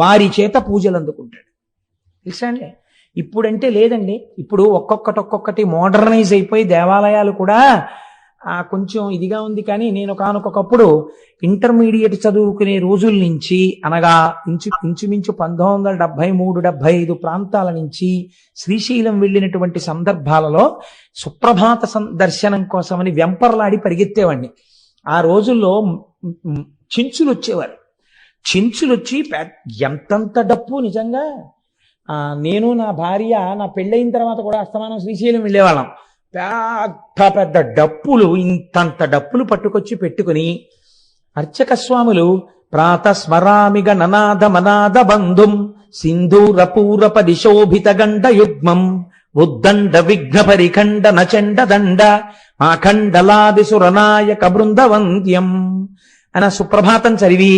Speaker 2: వారి చేత పూజలు అందుకుంటాడు. తెలుసా అండి? ఇప్పుడంటే లేదండి. ఇప్పుడు ఒక్కొక్కటి మోడర్నైజ్ అయిపోయి దేవాలయాలు కూడా కొంచెం ఇదిగా ఉంది. కానీ నేను కానొకప్పుడు ఇంటర్మీడియట్ చదువుకునే రోజుల నుంచి అనగా ఇంచుమించు 1973-75 ప్రాంతాల నుంచి శ్రీశైలం వెళ్ళినటువంటి సందర్భాలలో సుప్రభాత దర్శనం కోసమని వెంపర్లాడి పరిగెత్తేవాడిని. ఆ రోజుల్లో చెంచులు వచ్చేవారు. చెంచులు వచ్చి ఎంతంత డప్పు నిజంగా. నేను నా భార్య నా పెళ్ళైన తర్వాత కూడా అస్తమానం శ్రీశైలం వెళ్ళేవాళ్ళం. పెద్ద డప్పులు, ఇంతంత డప్పులు పట్టుకొచ్చి పెట్టుకుని అర్చక స్వాములు ప్రాతస్మరామిగ ననాద మనాద బంధుం సింధూరపూరప దిశోభిత గండ యుగ్మం ఉద్దండ విఘ్న పరిఖండ నచండ దండ ఆఖండలాది సురనాయక బృందవంద్యం అన్న సుప్రభాతం చదివి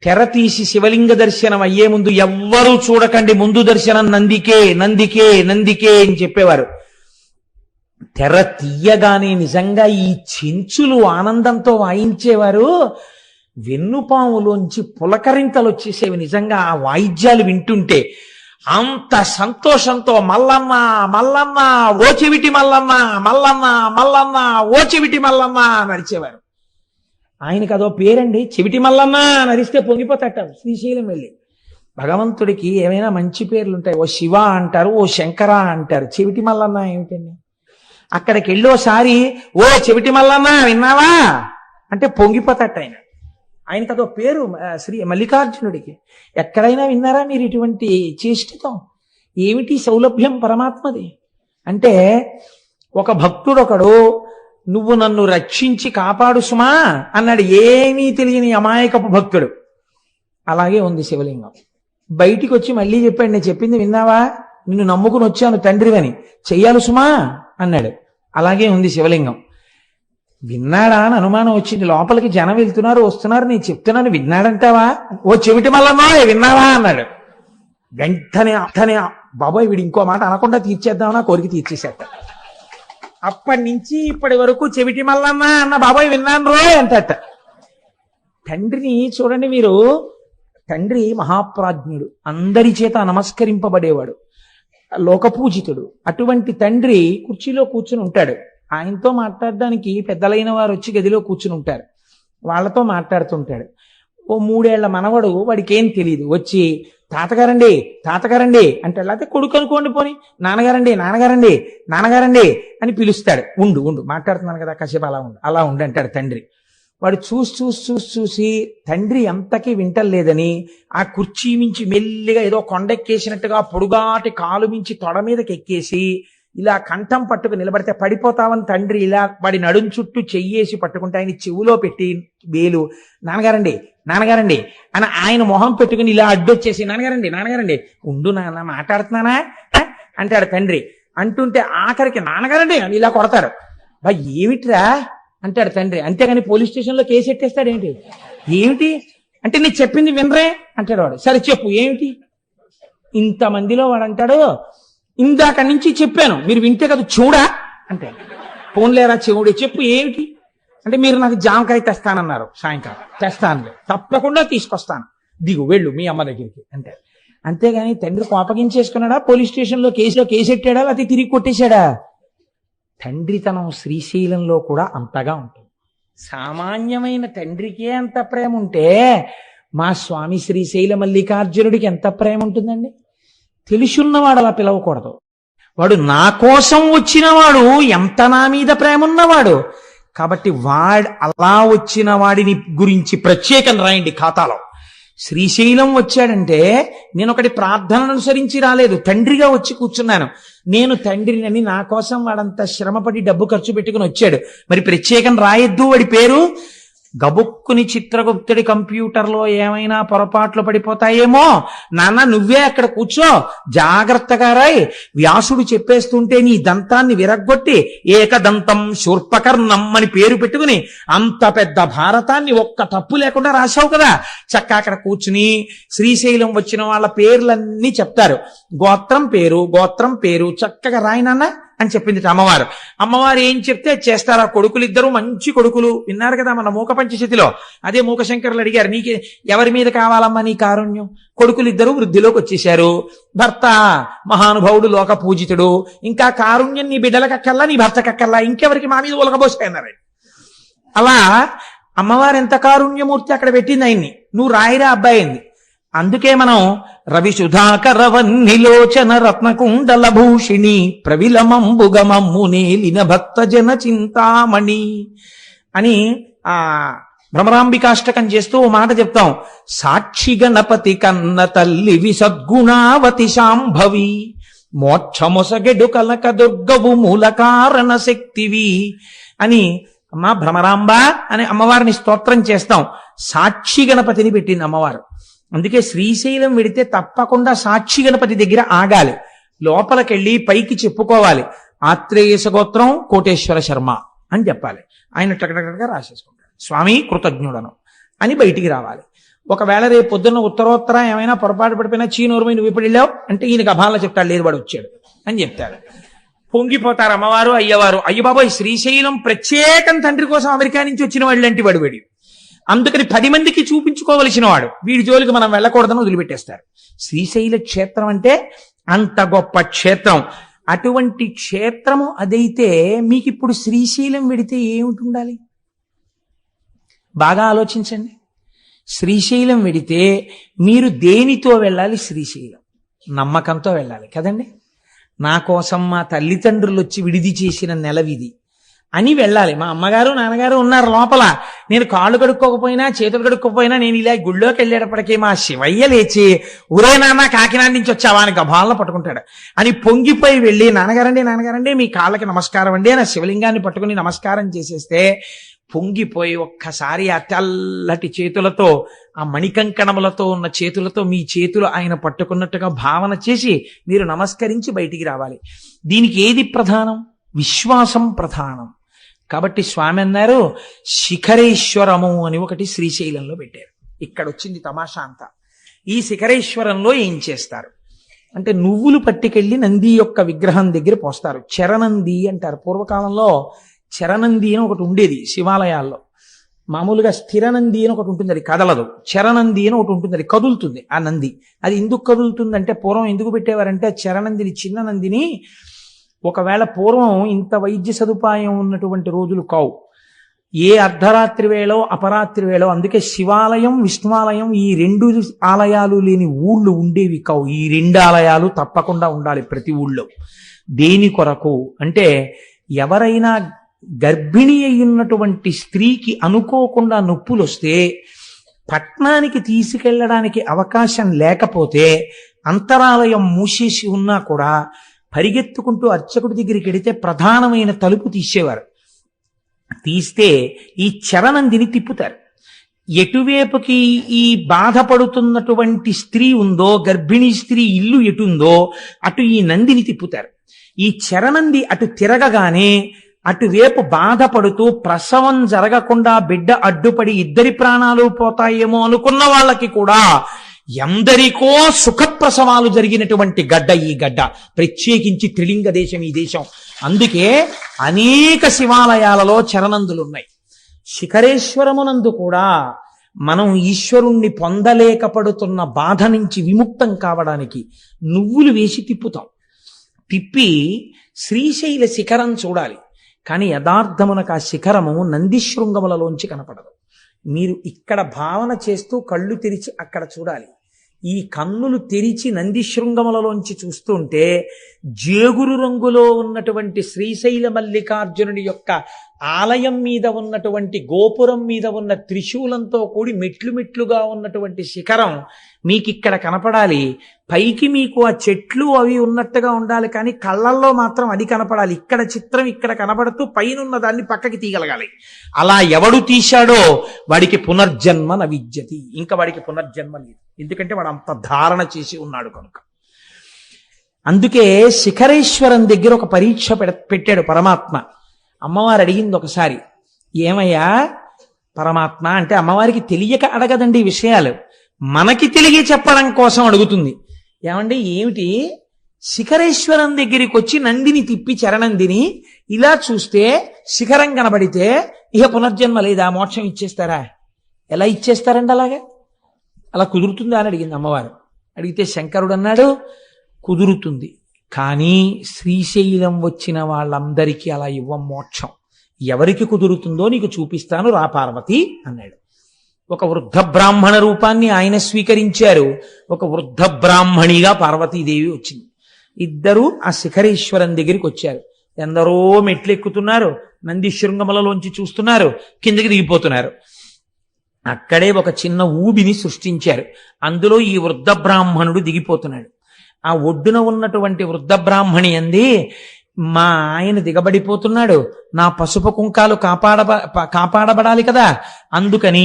Speaker 2: తెర తీసి శివలింగ దర్శనం అయ్యే ముందు ఎవ్వరూ చూడకండి, ముందు దర్శనం నందికే నందికే నందికే అని చెప్పేవారు. తెర తీయగానే నిజంగా ఈ చెంచులు ఆనందంతో వాయించేవారు. వెన్నుపాములోంచి పులకరింతలు వచ్చేసేవి నిజంగా ఆ వాయిద్యాలు వింటుంటే. అంత సంతోషంతో మల్లన్న మల్లన్న ఓ చెవిటి మల్లన్న మల్లన్న మల్లన్న ఓ చెవిటి మల్లన్న నడిచేవారు. ఆయనకి అదో పేరండి, చెవిటి మల్లన్న నడిస్తే పొంగిపోతాట శ్రీశైలం వెళ్ళి. భగవంతుడికి ఏమైనా మంచి పేర్లు ఉంటాయి. ఓ శివ అంటారు, ఓ శంకర అంటారు. చెవిటి మల్లన్న ఏమిటండి? అక్కడికి వెళ్ళోసారి ఓ చెవిటి మల్లన్న విన్నావా అంటే పొంగిపోతాట ఆయన. ఆయనకి అదో పేరు శ్రీ మల్లికార్జునుడికి. ఎక్కడైనా విన్నారా మీరు ఇటువంటి చేష్టతో? ఏమిటి సౌలభ్యం పరమాత్మది అంటే, ఒక భక్తుడు ఒకడు నువ్వు నన్ను రక్షించి కాపాడు సుమా అన్నాడు. ఏమీ తెలియని అమాయకపు భక్తుడు. అలాగే ఉంది శివలింగం. బయటికి వచ్చి మళ్ళీ చెప్పాడు, నేను చెప్పింది విన్నావా, నిన్ను నమ్ముకుని వచ్చాను తండ్రివని, చెయ్యాలి సుమా అన్నాడు. అలాగే ఉంది శివలింగం. విన్నాడా అని అనుమానం వచ్చింది. లోపలికి జనం వెళ్తున్నారు వస్తున్నారు, నేను చెప్తున్నాను విన్నాడంటావా, ఓ చెవిటి మల్లన్నా విన్నావా అన్నాడు. వెంటనే బాబోయ్ వీడు ఇంకో మాట అనకుండా తీర్చేద్దామన్నా కోరిక తీర్చేసేట. అప్పటి నుంచి ఇప్పటి వరకు చెవిటి మల్లన్న అన్న బాబోయ్ విన్నాను రోయ్ అంటట. తండ్రిని చూడండి మీరు, తండ్రి మహాప్రాజ్ఞుడు, అందరి చేత నమస్కరింపబడేవాడు, లోకపూజితుడు. అటువంటి తండ్రి కుర్చీలో కూర్చుని ఉంటాడు. ఆయనతో మాట్లాడడానికి పెద్దలైన వారు వచ్చి గదిలో కూర్చుని ఉంటారు, వాళ్ళతో మాట్లాడుతుంటాడు. ఓ 3 ఏళ్ల మనవడు, వాడికి ఏం తెలియదు, వచ్చి తాతగారండి తాతగారండి అంటే, లేకపోతే కొడుకు అనుకోండి పోని, నాన్నగారండి నాన్నగారండి నాన్నగారండి అని పిలుస్తాడు. ఉండు ఉండు మాట్లాడుతున్నాను కదా కాసేపు అలా ఉండు అంటాడు తండ్రి. వాడు చూసి తండ్రి ఎంతకీ వింటలేదని ఆ కుర్చీ మించి మెల్లిగా ఏదో కొండెక్కేసినట్టుగా పొడుగాటి కాలు మించి తొడ మీదకి ఎక్కేసి ఇలా కంఠం పట్టుకు నిలబడితే పడిపోతామని తండ్రి ఇలా వాడి నడుం చుట్టూ చెయ్యేసి పట్టుకుంటే ఆయన చెవులో పెట్టి వేలు నాన్నగారండి నాన్నగారండి అని ఆయన మొహం పెట్టుకుని ఇలా అడ్డొచ్చేసి నాన్నగారండి నాన్నగారండి ఉండు నాన్న మాట్లాడుతున్నానా అంటాడు తండ్రి. అంటుంటే ఆఖరికి నాన్నగారండి అని ఇలా కొడతారు. బా ఏమిట్రా అంటాడు తండ్రి. అంతేగాని పోలీస్ స్టేషన్లో కేసు ఎట్టేస్తాడు ఏంటి? ఏమిటి అంటే, నేను చెప్పింది వినరే అంటాడు వాడు. సరే చెప్పు ఏమిటి? ఇంతమందిలో వాడు అంటాడు, ఇందాక నుంచి చెప్పాను మీరు వింటే కదా చూడా అంటే, ఫోన్లేరా చెవుడే చెప్పు ఏమిటి అంటే, మీరు నాకు జామకాయ తెస్తానన్నారు సాయంకాలం, తెస్తాను తప్పకుండా తీసుకొస్తాను, దిగు వెళ్ళు మీ అమ్మ దగ్గరికి అంటే. అంతేగాని తండ్రి కోపగించేసుకున్నాడా, పోలీస్ స్టేషన్లో కేసు ఎట్టాడా, లేకపోతే తిరిగి కొట్టేశాడా? తండ్రితనం శ్రీశైలంలో కూడా అంతగా ఉంటుంది. సామాన్యమైన తండ్రికే అంత ప్రేమ ఉంటే మా స్వామి శ్రీశైల మల్లికార్జునుడికి ఎంత ప్రేమ ఉంటుందండి. తెలుసున్నవాడు అలా పిలవకూడదు. వాడు నా కోసం వచ్చినవాడు, ఎంత నా మీద ప్రేమ ఉన్నవాడు. కాబట్టి అలా వచ్చిన వాడిని గురించి ప్రత్యేకం రాయండి ఖాతాలో. శ్రీశైలం వచ్చాడంటే నేను ఒకటి ప్రార్థనను అనుసరించి రాలేదు, తండ్రిగా వచ్చి కూర్చున్నాను. నేను తండ్రినని నా కోసం వాడంతా శ్రమపడి డబ్బు ఖర్చు పెట్టుకుని వచ్చాడు, మరి ప్రత్యేకం రాయొద్దు వాడి పేరు? గబుక్కుని చిత్రగుప్తుడి కంప్యూటర్లో ఏమైనా పొరపాట్లు పడిపోతాయేమో, నాన్న నువ్వే అక్కడ కూర్చో జాగ్రత్తగా రాయ్, వ్యాసుడు చెప్పేస్తుంటే నీ దంతాన్ని విరగ్గొట్టి ఏకదంతం శూర్పకర్ణం అని పేరు పెట్టుకుని అంత పెద్ద భారతాన్ని ఒక్క తప్పు లేకుండా రాశావు కదా, చక్క అక్కడ కూర్చుని శ్రీశైలం వచ్చిన వాళ్ళ పేర్లన్నీ చెప్తారు, గోత్రం పేరు చక్కగా రాయి నాన్న అని చెప్పింది అమ్మవారు. అమ్మవారు ఏం చెప్తే చేస్తారు. ఆ కొడుకులిద్దరూ మంచి కొడుకులు, విన్నారు కదా మన మూక పంచశతిలో. అదే మూకశంకరులు అడిగారు, నీకు ఎవరి మీద కావాలమ్మా నీ కారుణ్యం? కొడుకులిద్దరూ వృద్ధిలోకి వచ్చేశారు, భర్త మహానుభావుడు లోక పూజితుడు, ఇంకా కారుణ్యం నీ బిడ్డలకక్కల్లా నీ భర్తకక్కల్లా, ఇంకెవరికి మా మీద ఉలకబోసాయన్నారు. అలా అమ్మవారు ఎంత కారుణ్యమూర్తి అక్కడ పెట్టింది ఆయన్ని. నువ్వు రాయిరా అబ్బాయి అయింది. అందుకే మనం రవి సుధాకరవన్నిలోచన రత్నకుండల భూషిణి ప్రవిలమంబుగమమ్మునేలిన భక్త జన చింతామణి అని ఆ భ్రమరాంబికాష్టకం చేస్తూ ఓ మాట చెప్తాం. సాక్షి గణపతి కన్న తల్లి విసద్గుణావతి శాంభవి, మోక్షమొసగెడు కలక దుర్గవు మూల కారణ శక్తివి అని అమ్మా భ్రమరాంబ అని అమ్మవారిని స్తోత్రం చేస్తాం. సాక్షి గణపతిని పెట్టింది అమ్మవారు. అందుకే శ్రీశైలం వెడితే తప్పకుండా సాక్షి గణపతి దగ్గర ఆగాలి, లోపలికెళ్ళి పైకి చెప్పుకోవాలి, ఆత్రేయస గోత్రం కోటేశ్వర శర్మ అని చెప్పాలి. ఆయన టకటకగా రాసేసుకుంటాడు, స్వామి కృతజ్ఞుడను అని బయటికి రావాలి. ఒకవేళ రేపు పొద్దున్న ఉత్తరోత్తర ఏమైనా పొరపాటు పడిపోయినా చీనూరుమై నువ్వు ఇప్పుడు వెళ్ళావు అంటే ఈయనకి అభాలో చెప్తాడు, లేదు వాడు వచ్చాడు అని చెప్తాడు. పొంగిపోతారు అమ్మవారు అయ్యవారు. అయ్య బాబోయ్, శ్రీశైలం ప్రత్యేకం తండ్రి కోసం అమెరికా నుంచి వచ్చిన వాళ్ళు లాంటి వాడు వీడు, అందుకని 10 మందికి చూపించుకోవలసిన వాడు, వీడి జోలికి మనం వెళ్ళకూడదని వదిలిపెట్టేస్తారు. శ్రీశైల క్షేత్రం అంటే అంత గొప్ప క్షేత్రం. అటువంటి క్షేత్రము అదైతే మీకు ఇప్పుడు శ్రీశైలం వెడితే ఏమిటి ఉండాలి? బాగా ఆలోచించండి. శ్రీశైలం వెడితే మీరు దేనితో వెళ్ళాలి? శ్రీశైలం నమ్మకంతో వెళ్ళాలి కదండి. నా కోసం మా తల్లిదండ్రులు వచ్చి విడిది చేసిన నెలవిది అని వెళ్ళాలి. మా అమ్మగారు నాన్నగారు ఉన్నారు లోపల, నేను కాళ్ళు కడుక్కోకపోయినా చేతులు కడుక్కోకపోయినా నేను ఇలా గుళ్ళోకి వెళ్ళేటప్పటికీ మా శివయ్య లేచి, ఊరే నాన్న కాకినాడ నుంచి వచ్చావా అని గభాలను పట్టుకుంటాడు. అని పొంగిపోయి వెళ్ళి, నాన్నగారండి మీ కాళ్ళకి నమస్కారం అండి అని శివలింగాన్ని పట్టుకుని నమస్కారం చేసేస్తే పొంగిపోయి ఒక్కసారి ఆ తెల్లటి చేతులతో, ఆ మణికంకణములతో ఉన్న చేతులతో మీ చేతులు ఆయన పట్టుకున్నట్టుగా భావన చేసి మీరు నమస్కరించి బయటికి రావాలి. దీనికి ఏది ప్రధానం? విశ్వాసం ప్రధానం. కాబట్టి స్వామి అన్నారు శిఖరేశ్వరము అని ఒకటి శ్రీశైలంలో పెట్టారు. ఇక్కడ వచ్చింది తమాషా అంతా. ఈ శిఖరేశ్వరంలో ఏం చేస్తారు అంటే నువ్వులు పట్టుకెళ్ళి నంది యొక్క విగ్రహం దగ్గర పోస్తారు. చరణంది అంటారు. పూర్వకాలంలో చరణంది అని ఒకటి ఉండేది శివాలయాల్లో. మామూలుగా స్థిరనంది అని ఒకటి ఉంటుంది, అది కదలదు. చరణంది అని ఒకటి ఉంటుంది, అది కదులుతుంది. ఆ నంది అది ఎందుకు కదులుతుందంటే, పూర్వం ఎందుకు పెట్టేవారంటే చరణందిని, చిన్న నందిని, ఒకవేళ పూర్వం ఇంత వైద్య సదుపాయం ఉన్నటువంటి రోజులు కావు, ఏ అర్ధరాత్రి వేళో అపరాత్రి వేళో, అందుకే శివాలయం విష్ణువాలయం ఈ 2 ఆలయాలు లేని ఊళ్ళు ఉండేవి కావు. ఈ 2 ఆలయాలు తప్పకుండా ఉండాలి ప్రతి ఊళ్ళో. దేని కొరకు అంటే, ఎవరైనా గర్భిణి అయ్యున్నటువంటి స్త్రీకి అనుకోకుండా నొప్పులు వస్తే పట్నానికి తీసుకెళ్లడానికి అవకాశం లేకపోతే, అంతరాలయం మూసేసి ఉన్నా కూడా పరిగెత్తుకుంటూ అర్చకుడి దగ్గరికి వెడితే ప్రధానమైన తలుపు తీసేవారు. తీస్తే ఈ చరణందిని తిప్పుతారు. ఎటువైపుకి ఈ బాధపడుతున్నటువంటి స్త్రీ ఉందో, గర్భిణీ స్త్రీ ఇల్లు ఎటుందో అటు ఈ నందిని తిప్పుతారు. ఈ చరణంది అటు తిరగగానే అటువైపు బాధపడుతూ ప్రసవం జరగకుండా బిడ్డ అడ్డుపడి 2 ప్రాణాలు పోతాయేమో అనుకున్న వాళ్ళకి కూడా ఎందరికో సుఖప్రసవాలు జరిగినటువంటి గడ్డ ఈ గడ్డ. ప్రత్యేకించి త్రిలింగ దేశం ఈ దేశం. అందుకే అనేక శివాలయాలలో చరణందులున్నాయి. శిఖరేశ్వరమునందు కూడా మనం ఈశ్వరుణ్ణి పొందలేకపడుతున్న బాధ నుంచి విముక్తం కావడానికి నువ్వులు వేసి తిప్పుతాం. తిప్పి శ్రీశైల శిఖరం చూడాలి. కానీ యథార్థమునకు ఆ శిఖరము నందిశృంగములలోంచి కనపడదు. మీరు ఇక్కడ భావన చేస్తూ కళ్ళు తెరిచి అక్కడ చూడాలి. ఈ కన్నులు తెరిచి నందిశృంగములలోంచి చూస్తుంటే జేగురు రంగులో ఉన్నటువంటి శ్రీశైల మల్లికార్జునుడి యొక్క ఆలయం మీద ఉన్నటువంటి గోపురం మీద ఉన్న త్రిశూలంతో కూడి మెట్లు మెట్లుగా ఉన్నటువంటి శిఖరం మీకు ఇక్కడ కనపడాలి. పైకి మీకు ఆ చెట్లు అవి ఉన్నట్టుగా ఉండాలి, కానీ కళ్ళల్లో మాత్రం అది కనపడాలి. ఇక్కడ చిత్రం ఇక్కడ కనపడుతూ పైనున్న దాన్ని పక్కకి తీయగలగాలి. అలా ఎవడు తీశాడో వాడికి పునర్జన్మ నవిద్యతి. ఇంకా వాడికి పునర్జన్మ లేదు, ఎందుకంటే వాడు అంత ధారణ చేసి ఉన్నాడు కనుక. అందుకే శిఖరేశ్వరం దగ్గర ఒక పరీక్ష పెట్టాడు పరమాత్మ. అమ్మవారు అడిగింది ఒకసారి, ఏమయ్యా పరమాత్మ అంటే, అమ్మవారికి తెలియక అడగదండి ఈ విషయాలు, మనకి తెలియ చెప్పడం కోసం అడుగుతుంది. ఏమండి ఏమిటి, శిఖరేశ్వరం దగ్గరికి వచ్చి నందిని తిప్పి చరణందిని ఇలా చూస్తే శిఖరం కనబడితే ఇక పునర్జన్మ లేదా, మోక్షం ఇచ్చేస్తారా? ఎలా ఇచ్చేస్తారండి అలాగే? అలా కుదురుతుందా అని అడిగింది అమ్మవారు. అడిగితే శంకరుడు అన్నాడు, కుదురుతుంది, కానీ శ్రీశైలం వచ్చిన వాళ్ళందరికీ అలా ఇవ్వం మోక్షం. ఎవరికి కుదురుతుందో నీకు చూపిస్తాను, రా పార్వతి అన్నాడు. ఒక వృద్ధ బ్రాహ్మణ రూపాన్ని ఆయన స్వీకరించారు. ఒక వృద్ధ బ్రాహ్మణిగా పార్వతీదేవి వచ్చింది. ఇద్దరు ఆ శిఖరేశ్వరం దగ్గరికి వచ్చారు. ఎందరో మెట్లు ఎక్కుతున్నారు, నంది శృంగములలోంచి చూస్తున్నారు, కిందకి దిగిపోతున్నారు. అక్కడే ఒక చిన్న ఊబిని సృష్టించారు. అందులో ఈ వృద్ధ బ్రాహ్మణుడు దిగిపోతున్నాడు. ఆ ఒడ్డున ఉన్నటువంటి వృద్ధ బ్రాహ్మణి అంది, మా ఆయన దిగబడిపోతున్నాడు, నా పసుపు కుంకాలు కాపాడబడాలి కదా, అందుకని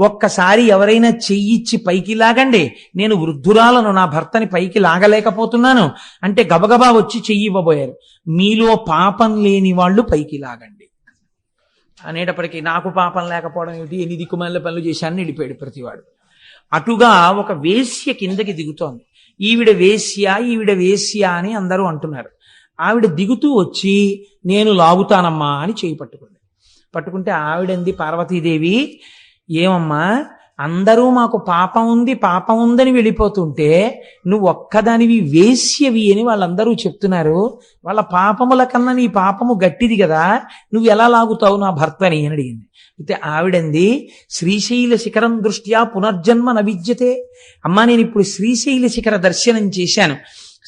Speaker 2: ఒక్కసారి ఎవరైనా చెయ్యిచ్చి పైకి లాగండి, నేను వృద్ధురాలను, నా భర్తని పైకి లాగలేకపోతున్నాను అంటే గబగబా వచ్చి చెయ్యి ఇవ్వబోయారు. మీలో పాపం లేని వాళ్ళు పైకి లాగండి అనేటప్పటికీ నాకు పాపం లేకపోవడం ఏమిటి, ఎన్ని దిక్కుమాల పనులు చేశానని వెళ్ళిపోయాడు ప్రతివాడు. అటుగా ఒక వేశ్య కిందకి దిగుతోంది. ఈవిడ వేశ్య అని అందరూ అంటున్నారు. ఆవిడ దిగుతూ వచ్చి నేను లాగుతానమ్మా అని చేయి పట్టుకుంది. పట్టుకుంటే ఆవిడంది పార్వతీదేవి, ఏమమ్మా అందరూ మాకు పాపం ఉందని వెళ్ళిపోతుంటే నువ్వు ఒక్కదానివి వేశ్యవి అని వాళ్ళందరూ చెప్తున్నారు. వాళ్ళ పాపముల కన్నా నీ పాపము గట్టిది కదా, నువ్వు ఎలా లాగుతావు నా భర్తని అని అడిగింది. అయితే ఆవిడంది, శ్రీశైల శిఖరం దృష్ట్యా పునర్జన్మ నవిద్యతే. అమ్మా నేను ఇప్పుడు శ్రీశైల శిఖర దర్శనం చేశాను.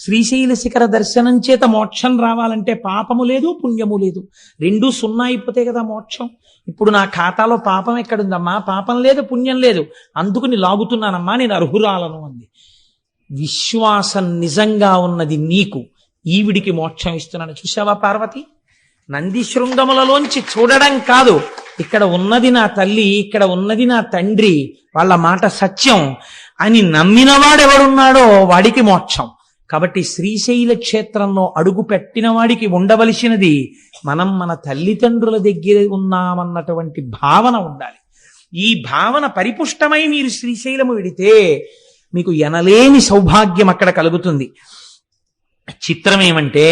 Speaker 2: శ్రీశైల శిఖర దర్శనం చేత మోక్షం రావాలంటే పాపము లేదు పుణ్యము లేదు, రెండూ సున్నా అయిపోతే కదా మోక్షం. ఇప్పుడు నా ఖాతాలో పాపం ఎక్కడుందమ్మా, పాపం లేదు పుణ్యం లేదు, అందుకుని లాగుతున్నానమ్మా, నేను అర్హురాలను అంది. విశ్వాసం నిజంగా ఉన్నది నీకు, ఈవిడికి మోక్షం ఇస్తున్నాను. చూసావా పార్వతి, నంది శృంగములలోంచి చూడడం కాదు, ఇక్కడ ఉన్నది నా తల్లి, ఇక్కడ ఉన్నది నా తండ్రి, వాళ్ళ మాట సత్యం అని నమ్మినవాడెవడున్నాడో వాడికి మోక్షం. కాబట్టి శ్రీశైల క్షేత్రంలో అడుగు పెట్టిన వాడికి ఉండవలసినది మనం మన తల్లిదండ్రుల దగ్గర ఉన్నామన్నటువంటి భావన ఉండాలి. ఈ భావన పరిపుష్టమై మీరు శ్రీశైలము వెడితే మీకు ఎనలేని సౌభాగ్యం అక్కడ కలుగుతుంది. చిత్రం ఏమంటే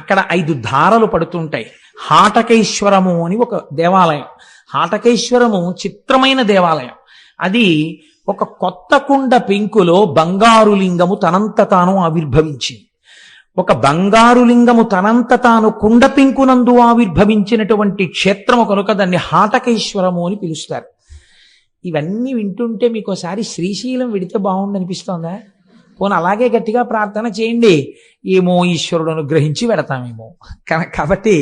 Speaker 2: అక్కడ 5 ధారలు పడుతుంటాయి. హాటకేశ్వరము అని ఒక దేవాలయం. హాటకేశ్వరము చిత్రమైన దేవాలయం. అది ఒక కొత్త కుండ పెంకులో బంగారు లింగము తనంత తాను ఆవిర్భవించింది. ఒక బంగారు లింగము తనంత తాను కుండ పెంకునందు ఆవిర్భవించినటువంటి క్షేత్రము కనుక దాన్ని హాటకేశ్వరము అని పిలుస్తారు. ఇవన్నీ వింటుంటే మీకు ఒకసారి శ్రీశైలం వెడితే బాగుండనిపిస్తోందా? పోనీ అలాగే గట్టిగా ప్రార్థన చేయండి, ఏమో ఈశ్వరుడు అనుగ్రహించి వెడతామేమో. కాబట్టి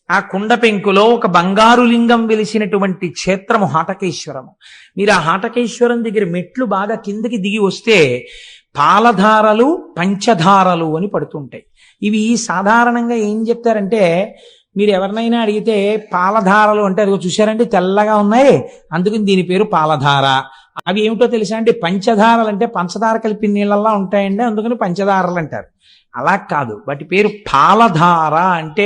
Speaker 2: ఆ కుండ పెంకులో ఒక బంగారు లింగం వెలిసినటువంటి క్షేత్రము హాటకేశ్వరము. మీరు ఆ హాటకేశ్వరం దగ్గర మెట్లు బాగా కిందకి దిగి వస్తే పాలధారలు పంచధారలు అని పడుతుంటాయి. ఇవి సాధారణంగా ఏం చెప్తారంటే, మీరు ఎవరినైనా అడిగితే పాలధారలు అంటే అదిగో చూశారంటే తెల్లగా ఉన్నాయి అందుకని దీని పేరు పాలధార. అవి ఏమిటో తెలుసా అండి, పంచధారలు అంటే పంచదార కలిపి నీళ్ళల్లా ఉంటాయండి అందుకని పంచదారలు అంటారు. అలా కాదు, వాటి పేరు పాలధార. అంటే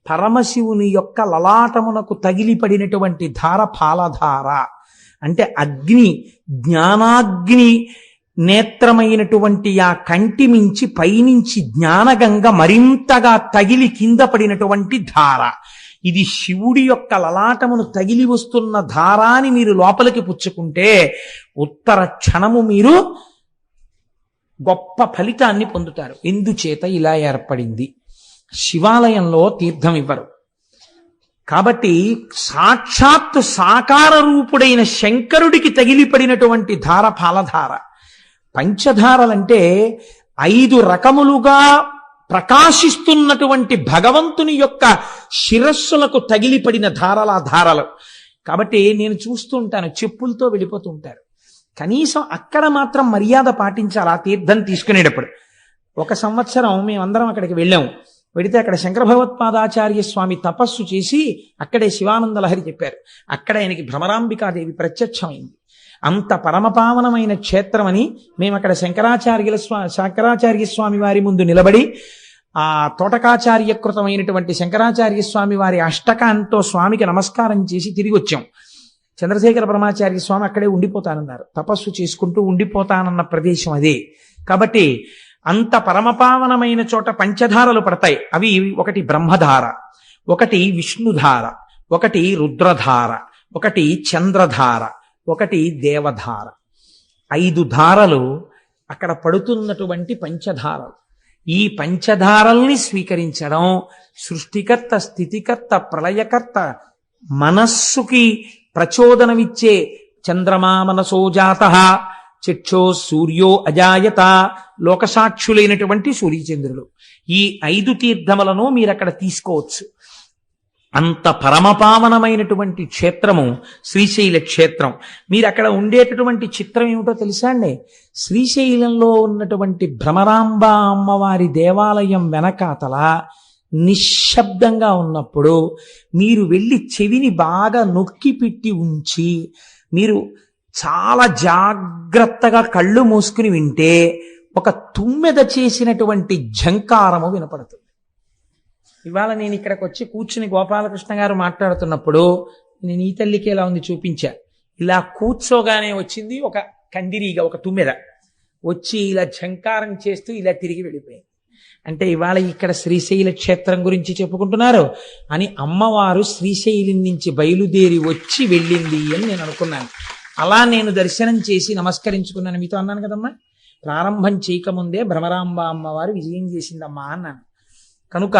Speaker 2: పరమశివుని యొక్క లలాటమునకు తగిలిపడినటువంటి ధార పాలధార. అంటే అగ్ని, జ్ఞానాగ్ని నేత్రమైనటువంటి ఆ కంటి మించి పైనుంచి జ్ఞానగంగ మరింతగా తగిలి కింద పడినటువంటి ధార. ఇది శివుడి యొక్క లలాటమును తగిలి వస్తున్న ధారాని మీరు లోపలికి పుచ్చుకుంటే ఉత్తర క్షణము మీరు గొప్ప ఫలితాన్ని పొందుతారు. ఎందుచేత ఇలా ఏర్పడింది, శివాలయంలో తీర్థం ఇవ్వరు కాబట్టి సాక్షాత్తు సాకార రూపుడైన శంకరుడికి తగిలిపడినటువంటి ధార పాలధార. పంచధారలంటే 5 రకములుగా ప్రకాశిస్తున్నటువంటి భగవంతుని యొక్క శిరస్సులకు తగిలిపడిన ధారలు. కాబట్టి నేను చూస్తూ ఉంటాను, చెప్పులతో వెళ్ళిపోతూ ఉంటారు. కనీసం అక్కడ మాత్రం మర్యాద పాటించాలి. ఆ తీర్థం తీసుకునేటప్పుడు ఒక సంవత్సరం మేమందరం అక్కడికి వెళ్ళాము. వెడితే అక్కడ శంకర భగవత్పాదాచార్య స్వామి తపస్సు చేసి అక్కడే శివానంద లహరి చెప్పారు. అక్కడ ఆయనకి భ్రమరాంబికాదేవి ప్రత్యక్షమైంది. అంత పరమపావనమైన క్షేత్రమని మేము అక్కడ శంకరాచార్య స్వామి వారి ముందు నిలబడి ఆ తోటకాచార్యకృతమైనటువంటి శంకరాచార్య స్వామి వారి అష్టకాంతో స్వామికి నమస్కారం చేసి తిరిగి వచ్చాం. చంద్రశేఖర పరమాచార్య స్వామి అక్కడే ఉండిపోతానన్నారు. తపస్సు చేసుకుంటూ ఉండిపోతానన్న ప్రదేశం అదే. కాబట్టి అంత పరమపావనమైన చోట పంచధారలు పడతాయి. అవి ఒకటి బ్రహ్మధార, ఒకటి విష్ణుధార, ఒకటి రుద్రధార, ఒకటి చంద్రధార, ఒకటి దేవధార. 5 ధారలు అక్కడ పడుతున్నటువంటి పంచధారలు. ఈ పంచధారల్ని స్వీకరించడం సృష్టికర్త, స్థితికర్త, ప్రళయకర్త, మనస్సుకి ప్రచోదనమిచ్చే చంద్రమా మనసో జాతః చక్షో సూర్యో అజాయత, లోకసాక్షులైనటువంటి సూర్యచంద్రులు. ఈ 5 తీర్థములను మీరు అక్కడ తీసుకోవచ్చు. అంత పరమపావనమైనటువంటి క్షేత్రము శ్రీశైల క్షేత్రం. మీరు అక్కడ ఉండేటటువంటి చిత్రం ఏమిటో తెలుసా అండి, శ్రీశైలంలో ఉన్నటువంటి భ్రమరాంబ అమ్మవారి దేవాలయం వెనకాతల నిశ్శబ్దంగా ఉన్నప్పుడు మీరు వెళ్ళి చెవిని బాగా నొక్కి పెట్టి ఉంచి మీరు చాలా జాగ్రత్తగా కళ్ళు మూసుకుని వింటే ఒక తుమ్మెద చేసినటువంటి ఝంకారము వినపడుతుంది. ఇవాళ నేను ఇక్కడికి వచ్చి కూర్చుని గోపాలకృష్ణ గారు మాట్లాడుతున్నప్పుడు నేను ఈ తల్లికి ఎలా ఉంది చూపించా. ఇలా కూర్చోగానే వచ్చింది ఒక కందిరీగ, ఒక తుమ్మెద వచ్చి ఇలా ఝంకారం చేస్తూ ఇలా తిరిగి వెళ్ళిపోయింది. అంటే ఇవాళ ఇక్కడ శ్రీశైల క్షేత్రం గురించి చెప్పుకుంటున్నారు అని అమ్మవారు శ్రీశైలం నుంచి బయలుదేరి వచ్చి వెళ్ళింది అని నేను అనుకున్నాను. అలా నేను దర్శనం చేసి నమస్కరించుకున్నాను. మీతో అన్నాను కదమ్మా, ప్రారంభం చేయకముందే భ్రమరాంబ అమ్మవారు విజయం చేసిందమ్మా అన్నాను. కనుక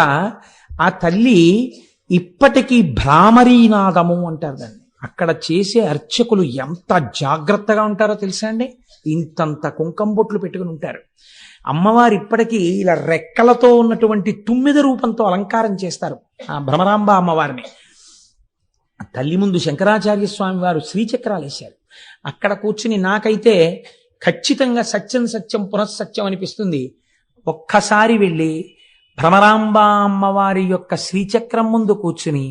Speaker 2: ఆ తల్లి ఇప్పటికీ భ్రామరీనాదము అంటారు దాన్ని. అక్కడ చేసే అర్చకులు ఎంత జాగ్రత్తగా ఉంటారో తెలుసా అండి? ఇంతంత కుంకం బొట్లు పెట్టుకుని ఉంటారు. అమ్మవారు ఇప్పటికీ ఇలా రెక్కలతో ఉన్నటువంటి 9 రూపంతో అలంకారం చేస్తారు ఆ భ్రమరాంబ అమ్మవారిని. తల్లి ముందు శంకరాచార్య స్వామి వారు శ్రీచక్రాలు వేశారు. అక్కడ కూర్చుని నాకైతే ఖచ్చితంగా సత్యం సత్యం పునఃసత్యం అనిపిస్తుంది. ఒక్కసారి వెళ్ళి భ్రమరాంబ అమ్మవారి యొక్క శ్రీచక్రం ముందు కూర్చుని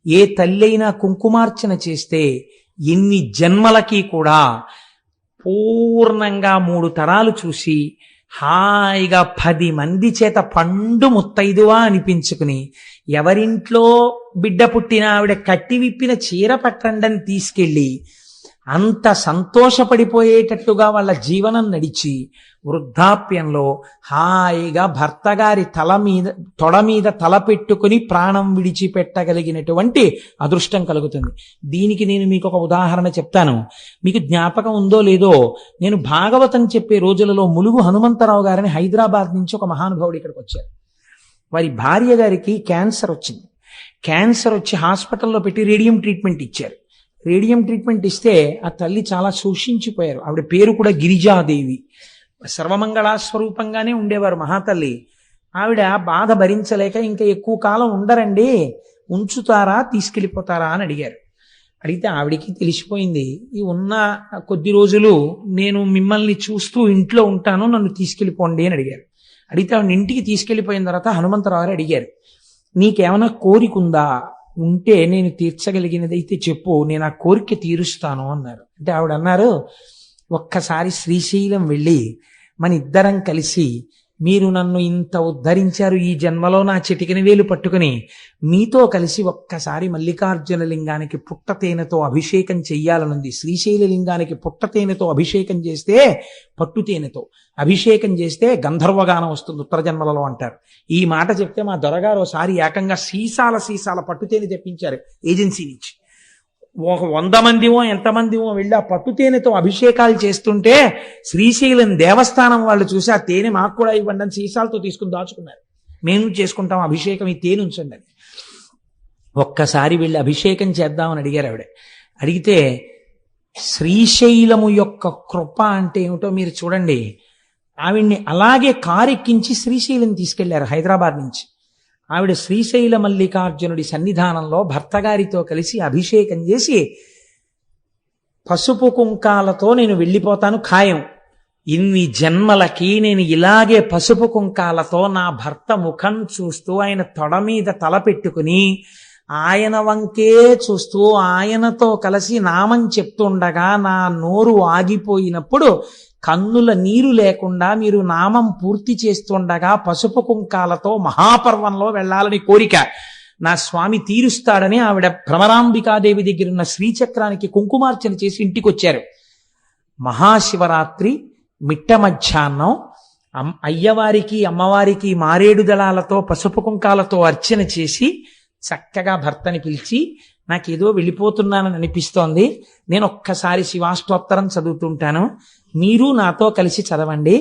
Speaker 2: ఏ తల్లైనా కుంకుమార్చన చేస్తే ఎన్ని జన్మలకి కూడా పూర్ణంగా 3 తరాలు చూసి హాయిగా 10 మంది చేత పండు ముత్తైదువా అనిపించుకుని ఎవరింట్లో బిడ్డ పుట్టిన ఆవిడ కట్టి విప్పిన చీర పట్టండని తీసుకెళ్ళి అంత సంతోషపడిపోయేటట్టుగా వాళ్ళ జీవనం నడిచి వృద్ధాప్యంలో హాయిగా భర్త గారి తొడ మీద తల పెట్టుకుని ప్రాణం విడిచిపెట్టగలిగినటువంటి అదృష్టం కలుగుతుంది. దీనికి నేను మీకు ఒక ఉదాహరణ చెప్తాను. మీకు జ్ఞాపకం ఉందో లేదో, నేను భాగవతం చెప్పే రోజులలో ములుగు హనుమంతరావు గారిని హైదరాబాద్ నుంచి ఒక మహానుభావుడు ఇక్కడికి వచ్చారు. వారి భార్య గారికి క్యాన్సర్ వచ్చింది. క్యాన్సర్ వచ్చి హాస్పిటల్లో పెట్టి రేడియం ట్రీట్మెంట్ ఇచ్చారు. రేడియం ట్రీట్మెంట్ ఇస్తే ఆ తల్లి చాలా శోషించిపోయారు. ఆవిడ పేరు కూడా గిరిజాదేవి. సర్వమంగళా స్వరూపంగానే ఉండేవారు మహాతల్లి. ఆవిడ బాధ భరించలేక ఇంకా ఎక్కువ కాలం ఉండరండి, ఉంచుతారా తీసుకెళ్ళిపోతారా అని అడిగారు. అడిగితే ఆవిడికి తెలిసిపోయింది, ఈ ఉన్న కొద్ది రోజులు నేను మిమ్మల్ని చూస్తూ ఇంట్లో ఉంటాను, నన్ను తీసుకెళ్ళిపోండి అని అడిగారు. అడిగితే ఆవిడ ఇంటికి తీసుకెళ్ళిపోయిన తర్వాత హనుమంతరావు గారు అడిగారు, నీకేమైనా కోరికుందా? ఉంటే నేను తీర్చగలిగినదైతే చెప్పు, నేను ఆ కోరిక తీరుస్తాను అన్నారు. అంటే ఆవిడ అన్నారు, ఒక్కసారి శ్రీశైలం వెళ్ళి మన ఇద్దరం కలిసి మీరు నన్ను ఇంత ఉద్ధరించారు, ఈ జన్మలో నా చిటికిన వేలు పట్టుకుని మీతో కలిసి ఒక్కసారి మల్లికార్జున లింగానికి పుట్టతేనెతో అభిషేకం చెయ్యాలనుంది. శ్రీశైల లింగానికి పుట్టతేనెతో అభిషేకం చేస్తే, పట్టుతేనెతో అభిషేకం చేస్తే గంధర్వగానం వస్తుంది ఉత్తర జన్మలలో అంటారు. ఈ మాట చెప్తే మా దొరగారు ఒకసారి ఏకంగా సీసాల పట్టుతేనె తెప్పించారు ఏజెన్సీ నుంచి. 100 మందిమో ఎంతమందిమో వెళ్ళి ఆ పట్టుతేనెతో అభిషేకాలు చేస్తుంటే శ్రీశైలం దేవస్థానం వాళ్ళు చూసి ఆ తేనె మాకు కూడా ఇవ్వండి అని సీసాలతో తీసుకుని దాచుకున్నారు. మేము చేసుకుంటాం అభిషేకం, ఈ తేనె ఉంచండి అని. ఒక్కసారి వెళ్ళి అభిషేకం చేద్దామని అడిగారు ఆవిడ. అడిగితే శ్రీశైలము యొక్క కృప అంటే ఏమిటో మీరు చూడండి. ఆవిడ్ని అలాగే కారెక్కించి శ్రీశైలం తీసుకెళ్లారు హైదరాబాద్ నుంచి. ఆవిడ శ్రీశైల మల్లికార్జునుడి సన్నిధానంలో భర్తగారితో కలిసి అభిషేకం చేసి, పసుపు కుంకాలతో నేను వెళ్ళిపోతాను ఖాయం, ఇన్ని జన్మలకి నేను ఇలాగే పసుపు కుంకాలతో నా భర్త ముఖం చూస్తూ ఆయన తొడ మీద తల పెట్టుకుని ఆయన వంకే చూస్తూ ఆయనతో కలిసి నామం చెప్తుండగా నా నోరు ఆగిపోయినప్పుడు కన్నుల నీరు లేకుండా మీరు నామం పూర్తి చేస్తుండగా పసుపు కుంకాలతో మహాపర్వంలో వెళ్ళాలని కోరిక నా స్వామి తీరుస్తాడని ఆవిడ భ్రమరాంబికాదేవి దగ్గర ఉన్న శ్రీచక్రానికి కుంకుమార్చన చేసి ఇంటికి వచ్చారు. మహాశివరాత్రి మిట్ట మధ్యాహ్నం అయ్యవారికి అమ్మవారికి మారేడు దళాలతో పసుపు కుంకాలతో అర్చన చేసి చక్కగా భర్తని పిలిచి, నాకేదో వెళ్ళిపోతున్నానని అనిపిస్తోంది, నేను ఒక్కసారి శివాష్టోత్తరం చదువుతుంటాను, మీరు నాతో కలిసి చదవండి,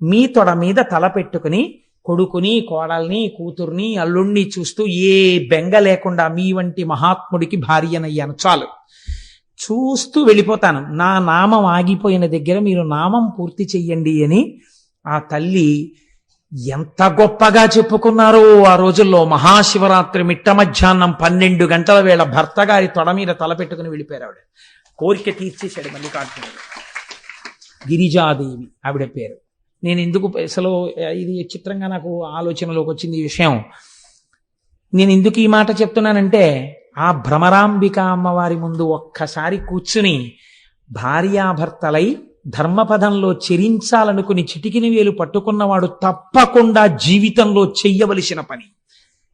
Speaker 2: మీ తొడ మీద తల పెట్టుకుని కొడుకుని కోడల్ని కూతుర్ని అల్లుణ్ణి చూస్తూ ఏ బెంగ లేకుండా మీ వంటి మహాత్ముడికి భార్యనయ్యాను, చాలు, చూస్తూ వెళ్ళిపోతాను, నా నామం ఆగిపోయిన దగ్గర మీరు నామం పూర్తి చెయ్యండి అని ఆ తల్లి ఎంత గొప్పగా చెప్పుకున్నారో ఆ రోజుల్లో. మహాశివరాత్రి మిట్ట మధ్యాహ్నం 12 గంటల వేళ భర్త గారి తొడ మీద తల పెట్టుకుని వెళ్ళిపోయారు ఆవిడ. కోరిక తీర్చేశాడు మల్లికార్జునుడు. గిరిజాదేవి ఆవిడ పేరు. నేను ఎందుకు అసలు ఇది చిత్రంగా నాకు ఆలోచనలోకి వచ్చింది ఈ విషయం. నేను ఎందుకు ఈ మాట చెప్తున్నానంటే, ఆ భ్రమరాంబిక అమ్మవారి ముందు ఒక్కసారి కూర్చుని భార్యాభర్తలై ధర్మపదంలో చెరించాలనుకుని చిటికిని వేలు పట్టుకున్నవాడు తప్పకుండా జీవితంలో చెయ్యవలసిన పని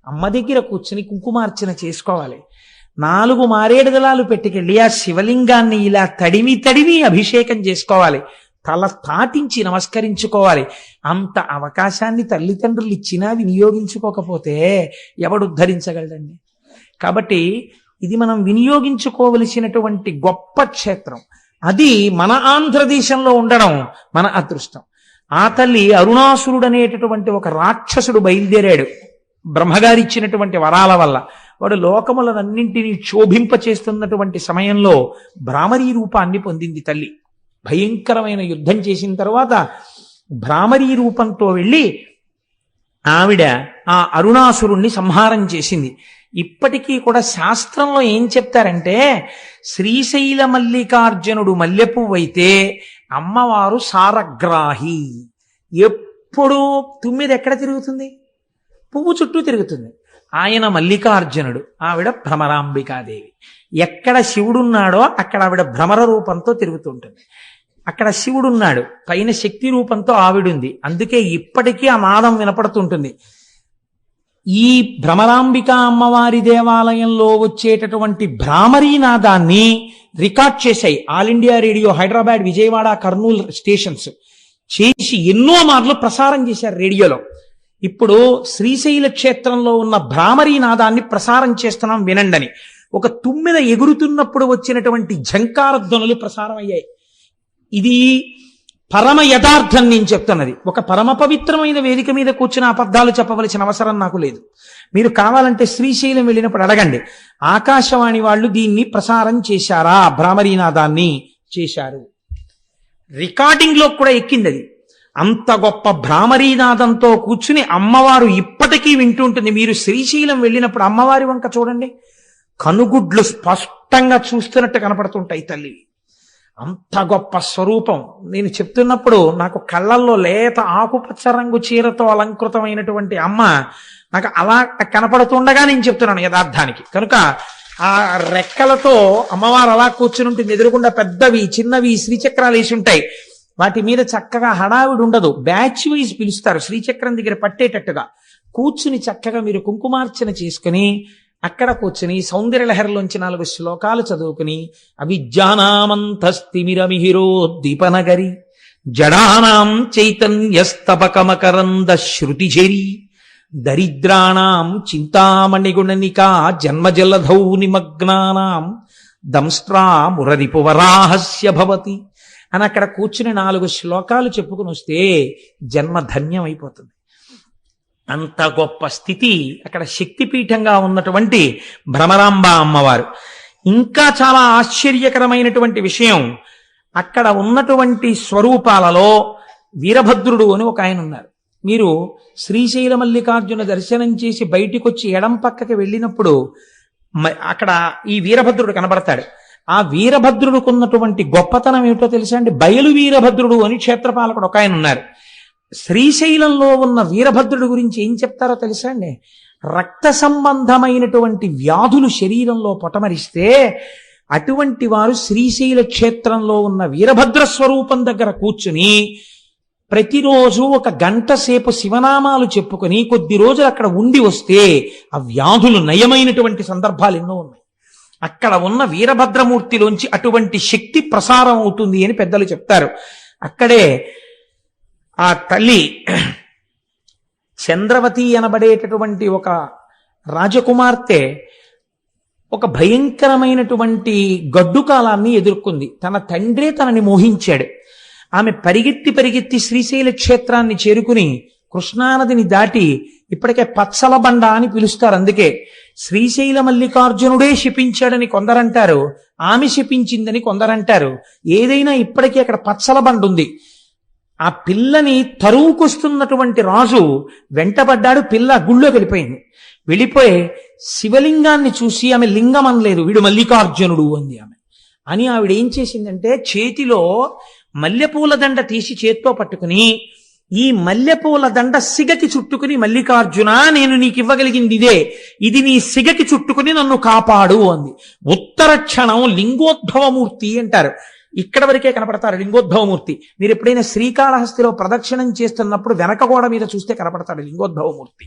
Speaker 2: అమ్మ దగ్గర కూర్చుని కుంకుమార్చన చేసుకోవాలి. 4 మారేడు దళాలు పెట్టుకెళ్ళి ఆ శివలింగాన్ని ఇలా తడిమి అభిషేకం చేసుకోవాలి. తల తాటించి నమస్కరించుకోవాలి. అంత అవకాశాన్ని తల్లిదండ్రులు ఇచ్చినా వినియోగించుకోకపోతే ఎవడు ఉద్ధరించగలడండి? కాబట్టి ఇది మనం వినియోగించుకోవలసినటువంటి గొప్ప క్షేత్రం. అది మన ఆంధ్రదేశంలో ఉండడం మన అదృష్టం. ఆ తల్లి అరుణాసురుడు అనేటటువంటి ఒక రాక్షసుడు బయలుదేరాడు బ్రహ్మగారి ఇచ్చినటువంటి వరాల వల్ల. వాడు లోకములనన్నింటినీ క్షోభింప చేస్తున్నటువంటి సమయంలో భ్రామరీ రూపాన్ని పొందింది తల్లి. భయంకరమైన యుద్ధం చేసిన తర్వాత భ్రామరీ రూపంతో వెళ్ళి ఆవిడ ఆ అరుణాసురుణ్ణి సంహారం చేసింది. ఇప్పటికీ కూడా శాస్త్రంలో ఏం చెప్తారంటే, శ్రీశైల మల్లికార్జునుడు మల్లెపువ్వైతే అమ్మవారు సారగ్రాహి. ఎప్పుడు తుమ్మిది ఎక్కడ తిరుగుతుంది? పువ్వు చుట్టూ తిరుగుతుంది. ఆయన మల్లికార్జునుడు, ఆవిడ భ్రమరాంబికాదేవి. ఎక్కడ శివుడున్నాడో అక్కడ ఆవిడ భ్రమర రూపంతో తిరుగుతుంటుంది. అక్కడ శివుడున్నాడు, పైన శక్తి రూపంతో ఆవిడుంది. అందుకే ఇప్పటికీ ఆ నాదం వినపడుతుంటుంది. ఈ భ్రమరాంబిక అమ్మవారి దేవాలయంలో వచ్చేటటువంటి భ్రామరీ నాదాన్ని రికార్డ్ చేశాయి all India radio, Hyderabad, Vijayawada, Kurnool stations చేసి ఎన్నో మార్లు ప్రసారం చేశారు రేడియోలో. ఇప్పుడు శ్రీశైల క్షేత్రంలో ఉన్న భ్రామరీ నాదాన్ని ప్రసారం చేస్తున్నాం వినండని. ఒక తుమ్మెద ఎగురుతున్నప్పుడు వచ్చినటువంటి ఝంకార ధ్వనులు ప్రసారం అయ్యాయి. ఇది పరమ యథార్థం నేను చెప్తున్నది. ఒక పరమ పవిత్రమైన వేదిక మీద కూర్చుని అబద్ధాలు చెప్పవలసిన అవసరం నాకు లేదు. మీరు కావాలంటే శ్రీశైలం వెళ్ళినప్పుడు అడగండి, ఆకాశవాణి వాళ్ళు దీన్ని ప్రసారం చేశారా? భ్రామరీనాదాన్ని చేశారు. రికార్డింగ్ లో కూడా ఎక్కింది అది. అంత గొప్ప భ్రామరీనాదంతో కూర్చుని అమ్మవారు ఇప్పటికీ వింటుంటుంది. మీరు శ్రీశైలం వెళ్ళినప్పుడు అమ్మవారి వంక చూడండి, కనుగుడ్లు స్పష్టంగా చూస్తున్నట్టు కనపడుతుంటాయి తల్లి. అంత గొప్ప స్వరూపం. నేను చెప్తున్నప్పుడు నాకు కళ్ళల్లో లేత ఆకుపచ్చ రంగు చీరతో అలంకృతమైనటువంటి అమ్మ నాకు అలా కనపడుతుండగా నేను చెప్తున్నాను యథార్థానికి. కనుక ఆ రెక్కలతో అమ్మవారు అలా కూర్చుని ఉంటుంది. ఎదురుకుండా పెద్దవి చిన్నవి శ్రీచక్రాలు వేసి ఉంటాయి. వాటి మీద చక్కగా హడావిడి ఉండదు. బ్యాచ్ వైజ్ పిలుస్తారు శ్రీచక్రం దగ్గర పట్టేటట్టుగా. కూర్చుని చక్కగా మీరు కుంకుమార్చన చేసుకుని అక్కడ కూర్చుని సౌందర్యలహరిలోంచి 4 శ్లోకాలు చదువుకుని, అవిద్యానామంతస్తిమిరమిహిరోద్దీపనగరి జడానాం చైతన్యస్తబకమకరంద శృతిజరి దరిద్రాణం చింతామణిగుణనికా జన్మజలధౌ నిమగ్నానాం దంస్ట్రా మురరిపువరాహస్య భవతి అని అక్కడ కూర్చుని 4 శ్లోకాలు చెప్పుకుని వస్తే జన్మ ధన్యం అయిపోతుంది. అంత గొప్ప స్థితి అక్కడ శక్తిపీఠంగా ఉన్నటువంటి భ్రమరాంబ అమ్మవారు. ఇంకా చాలా ఆశ్చర్యకరమైనటువంటి విషయం, అక్కడ ఉన్నటువంటి స్వరూపాలలో వీరభద్రుడు అని ఒక ఆయన ఉన్నారు. మీరు శ్రీశైల మల్లికార్జున దర్శనం చేసి బయటికి వచ్చి ఎడం పక్కకి వెళ్ళినప్పుడు అక్కడ ఈ వీరభద్రుడు కనబడతాడు. ఆ వీరభద్రుడికి ఉన్నటువంటి గొప్పతనం ఏమిటో తెలుసా అండి? బయలు వీరభద్రుడు అని క్షేత్రపాలకుడు ఒక ఆయన ఉన్నారు. శ్రీశైలంలో ఉన్న వీరభద్రుడి గురించి ఏం చెప్తారో తెలుసా అండి? రక్త సంబంధమైనటువంటి వ్యాధులు శరీరంలో పొటమరిస్తే అటువంటి వారు శ్రీశైల క్షేత్రంలో ఉన్న వీరభద్ర స్వరూపం దగ్గర కూర్చుని ప్రతిరోజు 1 గంట సేపు శివనామాలు చెప్పుకొని కొద్ది రోజులు అక్కడ ఉండి వస్తే ఆ వ్యాధులు నయమైనటువంటి సందర్భాలు ఎన్నో ఉన్నాయి. అక్కడ ఉన్న వీరభద్రమూర్తిలోంచి అటువంటి శక్తి ప్రసారం అవుతుంది అని పెద్దలు చెప్తారు. అక్కడే ఆ తల్లి చంద్రవతి అనబడేటటువంటి ఒక రాజకుమార్తె ఒక భయంకరమైనటువంటి గడ్డు కాలాన్ని ఎదుర్కొంది. తన తండ్రే తనని మోహించాడు. ఆమె పరిగెత్తి శ్రీశైల క్షేత్రాన్ని చేరుకుని కృష్ణానదిని దాటి, ఇప్పటికే పచ్చల బండ అని పిలుస్తారు, అందుకే శ్రీశైల మల్లికార్జునుడే శపించాడని కొందరంటారు, ఆమె శపించిందని కొందరంటారు. ఏదైనా ఇప్పటికీ అక్కడ పచ్చల బండ ఉంది. ఆ పిల్లని తరువుకొస్తున్నటువంటి రాజు వెంటబడ్డాడు. పిల్ల గుళ్ళోకి వెళ్ళిపోయింది. వెళ్ళిపోయి శివలింగాన్ని చూసి ఆమె లింగం అనలేదు, వీడు మల్లికార్జునుడు అంది ఆమె. అని ఆవిడ ఏం చేసిందంటే చేతిలో మల్లెపూల దండ తీసి చేత్తో పట్టుకుని ఈ మల్లెపూల దండ సిగకి చుట్టుకుని, మల్లికార్జున నేను నీకు ఇవ్వగలిగింది ఇదే, ఇది నీ సిగకి చుట్టుకుని నన్ను కాపాడు అంది. ఉత్తర క్షణం లింగోద్భవమూర్తి అంటారు. ఇక్కడ వరకే కనపడతారు లింగోద్భవమూర్తి. మీరు ఎప్పుడైనా శ్రీకాళహస్తిలో ప్రదక్షిణం చేస్తున్నప్పుడు వెనక గోడ మీద చూస్తే కనపడతాడు లింగోద్భవమూర్తి.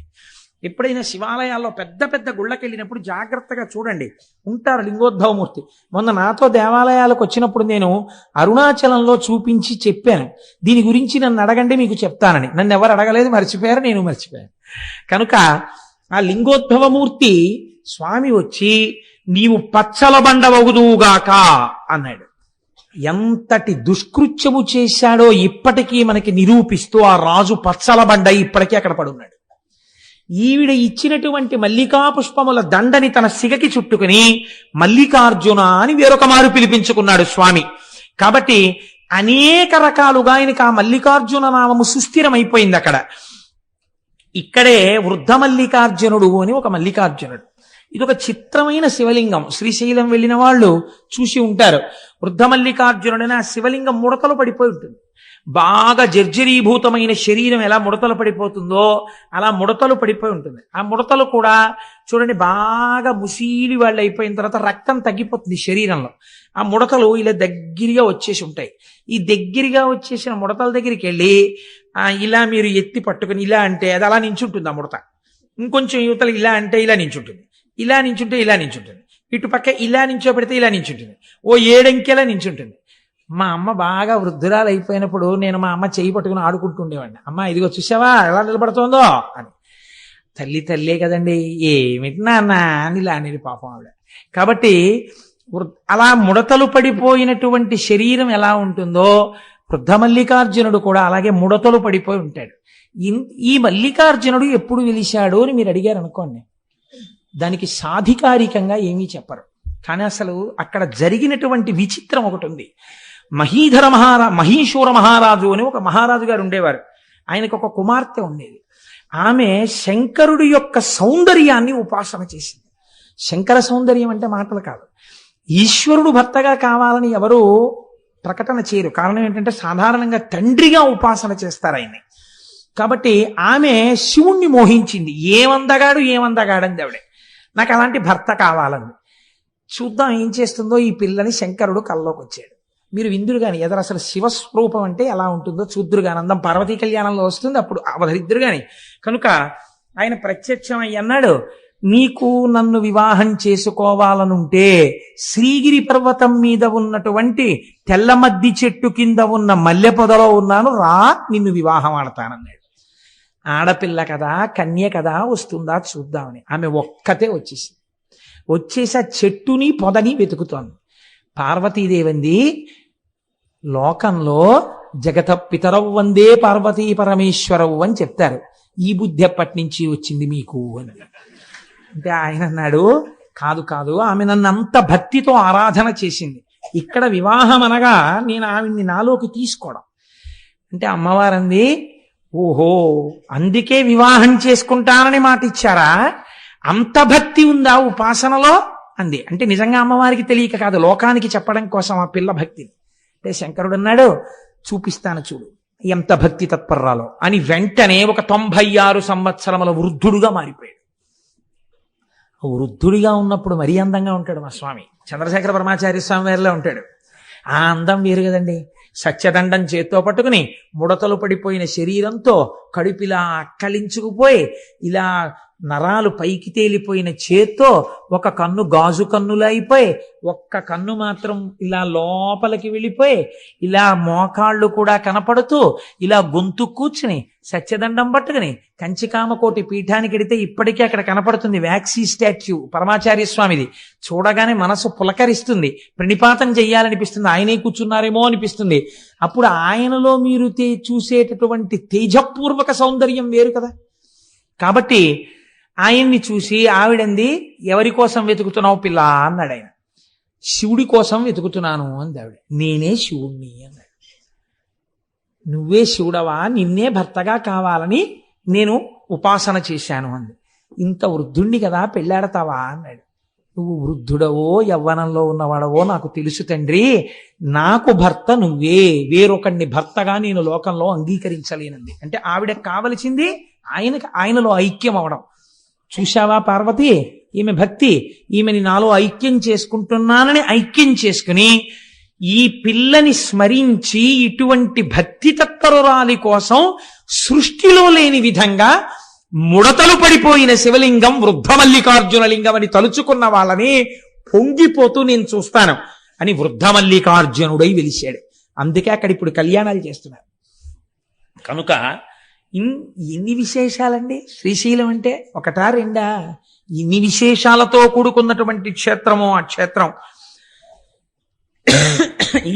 Speaker 2: ఎప్పుడైనా శివాలయాల్లో పెద్ద పెద్ద గుళ్ళకి వెళ్ళినప్పుడు జాగ్రత్తగా చూడండి, ఉంటారు లింగోద్భవమూర్తి. మొన్న నాతో దేవాలయాలకు వచ్చినప్పుడు నేను అరుణాచలంలో చూపించి చెప్పాను, దీని గురించి నన్ను అడగండి మీకు చెప్తానని. నన్ను ఎవరు అడగలేదు, మర్చిపోయారు, నేను మర్చిపోయాను. కనుక ఆ లింగోద్భవమూర్తి స్వామి వచ్చి నీవు పచ్చల బండవగుదువుగాక అన్నాడు. ఎంతటి దుష్కృత్యము చేశాడో ఇప్పటికీ మనకి నిరూపిస్తూ ఆ రాజు పచ్చల బండ ఇప్పటికీ అక్కడ పడున్నాడు. ఈవిడ ఇచ్చినటువంటి మల్లికా పుష్పముల దండని తన సిగకి చుట్టుకుని మల్లికార్జున అని వేరొక మారు పిలిపించుకున్నాడు స్వామి. కాబట్టి అనేక రకాలుగా ఆయనకి ఆ మల్లికార్జున నామము సుస్థిరమైపోయింది అక్కడ. ఇక్కడే వృద్ధ మల్లికార్జునుడు అని ఒక మల్లికార్జునుడు. ఇది ఒక చిత్రమైన శివలింగం. శ్రీశైలం వెళ్ళిన వాళ్ళు చూసి ఉంటారు. వృద్ధ మల్లికార్జునుడని ఆ శివలింగం ముడతలు పడిపోయి ఉంటుంది. బాగా జర్జరీభూతమైన శరీరం ఎలా ముడతలు పడిపోతుందో అలా ముడతలు పడిపోయి ఉంటుంది. ఆ ముడతలు కూడా చూడండి బాగా ముసీలి వాళ్ళు అయిపోయిన తర్వాత రక్తం తగ్గిపోతుంది శరీరంలో. ఆ ముడతలు ఇలా దగ్గరగా వచ్చేసి ఉంటాయి. ఈ దగ్గరగా వచ్చేసిన ముడతల దగ్గరికి వెళ్ళి ఇలా మీరు ఎత్తి పట్టుకుని ఇలా అంటే అది అలా నించుంటుంది. ఆ ముడత ఇంకొంచెం యువతలు ఇలా అంటే ఇలా నించుంటుంది, ఇలా నించుంటే ఇలా నించుంటుంది, ఇటుపక్క ఇలా నించోబెడితే ఇలా నించుంటుంది, ఓ 7 అంకెలా నించుంటుంది. మా అమ్మ బాగా వృద్ధురాలు అయిపోయినప్పుడు నేను మా అమ్మ చేయి పట్టుకుని ఆడుకుంటుండేవాడిని. అమ్మ ఇదిగో చూసావా ఎలా నిలబడుతోందో అని. తల్లే కదండి, ఏమిటి నాన్న అని ఇలా అనేది పాపం ఆవిడ. కాబట్టి అలా ముడతలు పడిపోయినటువంటి శరీరం ఎలా ఉంటుందో వృద్ధ మల్లికార్జునుడు కూడా అలాగే ముడతలు పడిపోయి ఉంటాడు. ఈ మల్లికార్జునుడు ఎప్పుడు వెలిశాడు అని మీరు అడిగారు అనుకోండి, దానికి సాధికారికంగా ఏమీ చెప్పరు. కానీ అసలు అక్కడ జరిగినటువంటి విచిత్రం ఒకటి ఉంది. మహీశూర మహారాజు అని ఒక మహారాజు గారు ఉండేవారు. ఆయనకు ఒక కుమార్తె ఉండేది. ఆమె శంకరుడి యొక్క సౌందర్యాన్ని ఉపాసన చేసింది. శంకర సౌందర్యం అంటే మాటలు కాదు. ఈశ్వరుడు భర్తగా కావాలని ఎవరు ప్రకటన చేయరు. కారణం ఏంటంటే సాధారణంగా తండ్రిగా ఉపాసన చేస్తారు ఆయన్ని. కాబట్టి ఆమె శివుణ్ణి మోహించింది. ఏమందగాడని ఆవిడే. నాకు అలాంటి భర్త కావాలంది. చూద్దాం ఏం చేస్తుందో ఈ పిల్లని. శంకరుడు కల్లోకి వచ్చాడు. మీరు విందురు గాని ఎదరు అసలు శివస్వరూపం అంటే ఎలా ఉంటుందో చూద్దురు గాని. అందం పార్వతీ కళ్యాణంలో వస్తుంది, అప్పుడు అవధరిద్దురు గాని. కనుక ఆయన ప్రత్యక్షమై అన్నాడు, నీకు నన్ను వివాహం చేసుకోవాలనుంటే శ్రీగిరి పర్వతం మీద ఉన్నటువంటి తెల్లమద్ది చెట్టు కింద ఉన్న మల్లె పొదలో ఉన్నాను, రా నిన్ను వివాహం ఆడతానన్నాడు. ఆడపిల్ల కదా, కన్య కదా, వస్తుందా చూద్దామని ఆమె ఒక్కతే వచ్చేసి ఆ చెట్టుని పొదని వెతుకుతోంది. పార్వతీదేవంది, లోకంలో జగత పితరవు వందే పార్వతీ పరమేశ్వరవు అని చెప్తారు, ఈ బుద్ధి ఎప్పటి నుంచి వచ్చింది మీకు అని. అంటే ఆయన అన్నాడు, కాదు ఆమె నన్ను అంత భక్తితో ఆరాధన చేసింది. ఇక్కడ వివాహం అనగా నేను ఆవిడ్ని నాలోకి తీసుకోవడం. అంటే అమ్మవారంది, ఓహో అందుకే వివాహం చేసుకుంటానని మాట ఇచ్చారా, అంత భక్తి ఉందా ఉపాసనలో అంది. అంటే నిజంగా అమ్మవారికి తెలియక కాదు, లోకానికి చెప్పడం కోసం ఆ పిల్ల భక్తిని. అంటే శంకరుడు అన్నాడు, చూపిస్తాను చూడు ఎంత భక్తి తత్పర్రాలో అని. వెంటనే ఒక 96 సంవత్సరముల వృద్ధుడుగా మారిపోయాడు. వృద్ధుడిగా ఉన్నప్పుడు మరీ అందంగా ఉంటాడు మా స్వామి. చంద్రశేఖర పరమాచార్య స్వామి వారిలో ఉంటాడు. ఆ అందం వేరు కదండి. సత్యదండం చేత్తో పట్టుకుని ముడతలు పడిపోయిన శరీరంతో కడుపిలా అక్కలించుకుపోయి ఇలా నరాలు పైకి తేలిపోయిన చేత్తో ఒక కన్ను గాజు కన్నులు అయిపోయి ఒక్క కన్ను మాత్రం ఇలా లోపలికి వెళ్ళిపోయి ఇలా మోకాళ్ళు కూడా కనపడుతూ ఇలా గొంతు కూర్చుని సత్యదండం పట్టుకుని కంచికామకోటి పీఠానికి వెడితే ఇప్పటికీ అక్కడ కనపడుతుంది వ్యాక్సీ స్టాచ్యూ పరమాచార్య స్వామిది. చూడగానే మనసు పులకరిస్తుంది, ప్రణిపాతం చెయ్యాలనిపిస్తుంది, ఆయనే కూర్చున్నారేమో అనిపిస్తుంది. అప్పుడు ఆయనలో మీరు చూసేటటువంటి తేజపూర్వక సౌందర్యం వేరు కదా. కాబట్టి ఆయన్ని చూసి ఆవిడంది, ఎవరి కోసం వెతుకుతున్నావు పిల్ల అన్నాడు ఆయన. శివుడి కోసం వెతుకుతున్నాను అంది ఆవిడ. నేనే శివుణ్ణి అన్నాడు. నువ్వే శివుడవా, నిన్నే భర్తగా కావాలని నేను ఉపాసన చేశాను అంది. ఇంత వృద్ధుణ్ణి కదా పెళ్ళాడతావా అన్నాడు. నువ్వు వృద్ధుడవో యవ్వనంలో ఉన్నవాడవో నాకు తెలుసు తండ్రి, నాకు భర్త నువ్వే, వేరొకడిని భర్తగా నేను లోకంలో అంగీకరించలేనంది. అంటే ఆవిడకి కావలసింది ఆయనలో ఐక్యం అవడం. చూశావా పార్వతి, ఈమె భక్తి, ఈమెని నాలో ఐక్యం చేసుకుంటున్నానని ఐక్యం చేసుకుని ఈ పిల్లని స్మరించి ఇటువంటి భక్తి తత్పరురాలి కోసం సృష్టిలో లేని విధంగా ముడతలు పడిపోయిన శివలింగం వృద్ధమల్లికార్జున లింగం అని తలుచుకున్న వాళ్ళని పొంగిపోతూ నేను చూస్తాను అని వృద్ధమల్లికార్జునుడై వెలిశాడు. అందుకే అక్కడ ఇప్పుడు కళ్యాణాలు చేస్తున్నారు. కనుక ఎన్ని విశేషాలండి శ్రీశైలం అంటే, ఒకటా రెండా? ఇన్ని విశేషాలతో కూడుకున్నటువంటి క్షేత్రము ఆ క్షేత్రం.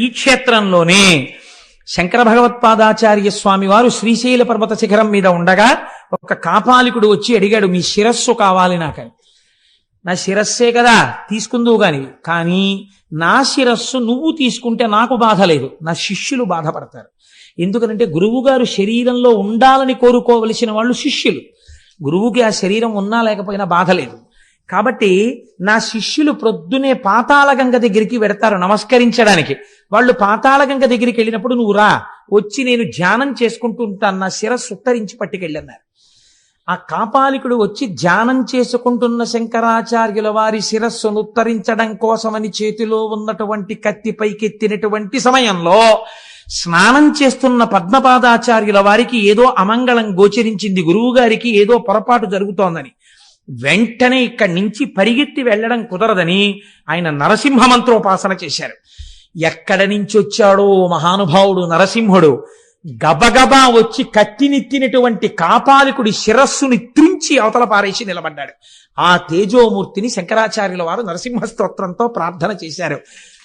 Speaker 2: ఈ క్షేత్రంలోనే శంకర భగవత్పాదాచార్య స్వామి వారు శ్రీశైల పర్వత శిఖరం మీద ఉండగా ఒక కాపాలికుడు వచ్చి అడిగాడు, మీ శిరస్సు కావాలి నాకని. నా శిరస్సే కదా తీసుకుందువు కానీ నా శిరస్సు నువ్వు తీసుకుంటే నాకు బాధ లేదు, నా శిష్యులు బాధపడతారు. ఎందుకంటే గురువుగారు శరీరంలో ఉండాలని కోరుకోవలసిన వాళ్ళు శిష్యులు. గురువుకి ఆ శరీరం ఉన్నా లేకపోయినా బాధ లేదు. కాబట్టి నా శిష్యులు ప్రొద్దునే పాతాళగంగ దగ్గరికి వెడతారు నమస్కరించడానికి. వాళ్ళు పాతాళగంగ దగ్గరికి వెళ్ళినప్పుడు నువ్వు రా, వచ్చి నేను ధ్యానం చేసుకుంటూ ఉంటాను, నా శిరస్సు ఉత్తరించి పట్టుకెళ్ళన్నారు. ఆ కాపాలికుడు వచ్చి ధ్యానం చేసుకుంటున్న శంకరాచార్యుల వారి శిరస్సును ఉత్తరించడం కోసమని చేతిలో ఉన్నటువంటి కత్తి పైకెత్తినటువంటి సమయంలో స్నానం చేస్తున్న పద్మపాదాచార్యుల వారికి ఏదో అమంగళం గోచరించింది, గురువు గారికి ఏదో పొరపాటు జరుగుతోందని. వెంటనే ఇక్కడి నుంచి పరిగెత్తి వెళ్ళడం కుదరదని ఆయన నరసింహ మంత్రోపాసన చేశారు. ఎక్కడి నుంచి వచ్చాడో మహానుభావుడు నరసింహుడు గబగబా వచ్చి కత్తినెత్తినటువంటి కాపాలికుడి శిరస్సుని త్రుంచి అవతల పారేసి నిలబడ్డాడు. ఆ తేజోమూర్తిని శంకరాచార్యుల వారు నరసింహ స్తోత్రంతో ప్రార్థన చేశారు.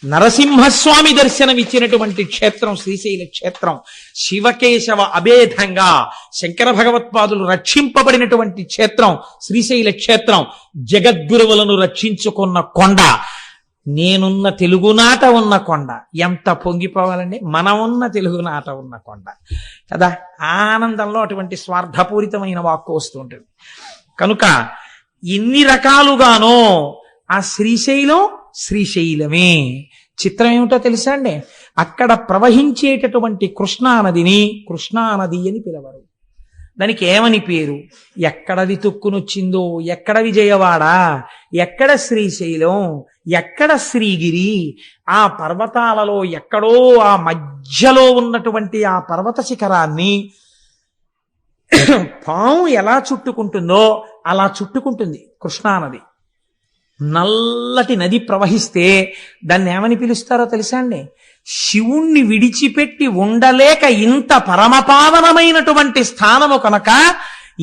Speaker 2: నరసింహస్వామి దర్శనం ఇచ్చినటువంటి క్షేత్రం శ్రీశైల క్షేత్రం. శివకేశవ అభేదంగా శంకర భగవత్పాదులు రక్షింపబడినటువంటి క్షేత్రం శ్రీశైల క్షేత్రం. జగద్గురువులను రక్షించుకున్న కొండ, నేనున్న తెలుగునాట ఉన్న కొండ. ఎంత పొంగిపోవాలండి, మనమున్న తెలుగునాట ఉన్న కొండ కదా. ఆనందంలో అటువంటి స్వార్థపూరితమైన వాక్కు వస్తూ ఉంటుంది. కనుక ఇన్ని రకాలుగానో ఆ శ్రీశైలం శ్రీశైలమే. చిత్రం ఏమిటో తెలుసా అండి, అక్కడ ప్రవహించేటటువంటి కృష్ణానదిని కృష్ణానది అని పిలవరు. దానికి ఏమని పేరు? ఎక్కడ వితుక్కునొచ్చిందో, ఎక్కడ విజయవాడ, ఎక్కడ శ్రీశైలం, ఎక్కడ శ్రీగిరి, ఆ పర్వతాలలో ఎక్కడో ఆ మధ్యలో ఉన్నటువంటి ఆ పర్వత శిఖరాన్ని పాము ఎలా చుట్టుకుంటుందో అలా చుట్టుకుంటుంది కృష్ణానది. నల్లటి నది ప్రవహిస్తే దాన్ని ఏమని పిలుస్తారో తెలుసా అండి? శివుణ్ణి విడిచిపెట్టి ఉండలేక ఇంత పరమపావనమైనటువంటి స్థానము కనుక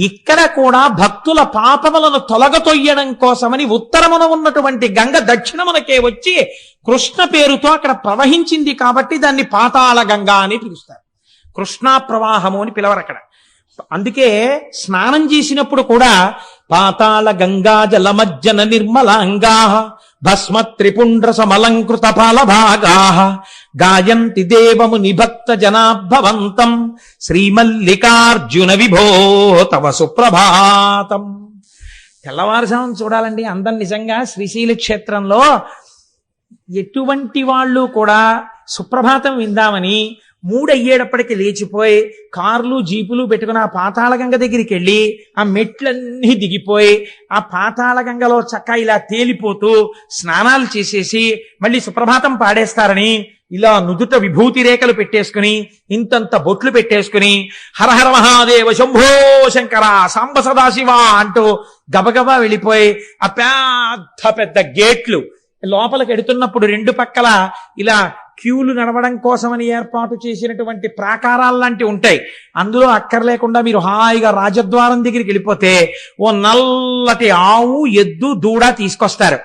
Speaker 2: ఇక్కడ కూడా భక్తుల పాపములను తొలగతొయ్యడం కోసమని ఉత్తరమున ఉన్నటువంటి గంగ దక్షిణమునకే వచ్చి కృష్ణ పేరుతో అక్కడ ప్రవహించింది కాబట్టి దాన్ని పాతాళ గంగా అని పిలుస్తారు. కృష్ణా ప్రవాహము అని పిలవరు అక్కడ. అందుకే స్నానం చేసినప్పుడు కూడా పాతాళ గంగా జలమజ్జన నిర్మలాంగా భస్మ త్రిపుండ్ర సమలంకృత ఫలభాగా గాయంతి దేవము నిభక్త జనాభవంతం శ్రీమల్లికార్జున విభో తవ సుప్రభాతం. తెల్లవారుజామున చూడాలండి అందం. నిజంగా శ్రీశైల క్షేత్రంలో ఎటువంటి వాళ్ళు కూడా సుప్రభాతం విందామని 3 అయ్యేటప్పటికి లేచిపోయి కార్లు జీపులు పెట్టుకుని ఆ పాతాళగంగ దగ్గరికి వెళ్ళి ఆ మెట్లన్నీ దిగిపోయి ఆ పాతాళగంగలో చక్క ఇలా తేలిపోతూ స్నానాలు చేసేసి మళ్ళీ సుప్రభాతం పాడేస్తారని ఇలా నుదుట విభూతి రేఖలు పెట్టేసుకుని ఇంతంత బొట్లు పెట్టేసుకుని హరహర మహాదేవ శంభో శంకర సాంబ సదాశివ అంటూ గబగబా వెళ్ళిపోయి ఆ పెద్ద గేట్లు లోపలికి ఎడుతున్నప్పుడు 2 పక్కల ఇలా క్యూలు నడవడం కోసమని ఏర్పాటు చేసినటువంటి ప్రాకారాలు లాంటివి ఉంటాయి. అందులో అక్కర్లేకుండా మీరు హాయిగా రాజద్వారం దగ్గరికి వెళ్ళిపోతే ఓ నల్లటి ఆవు, ఎద్దు, దూడ తీసుకొస్తారు.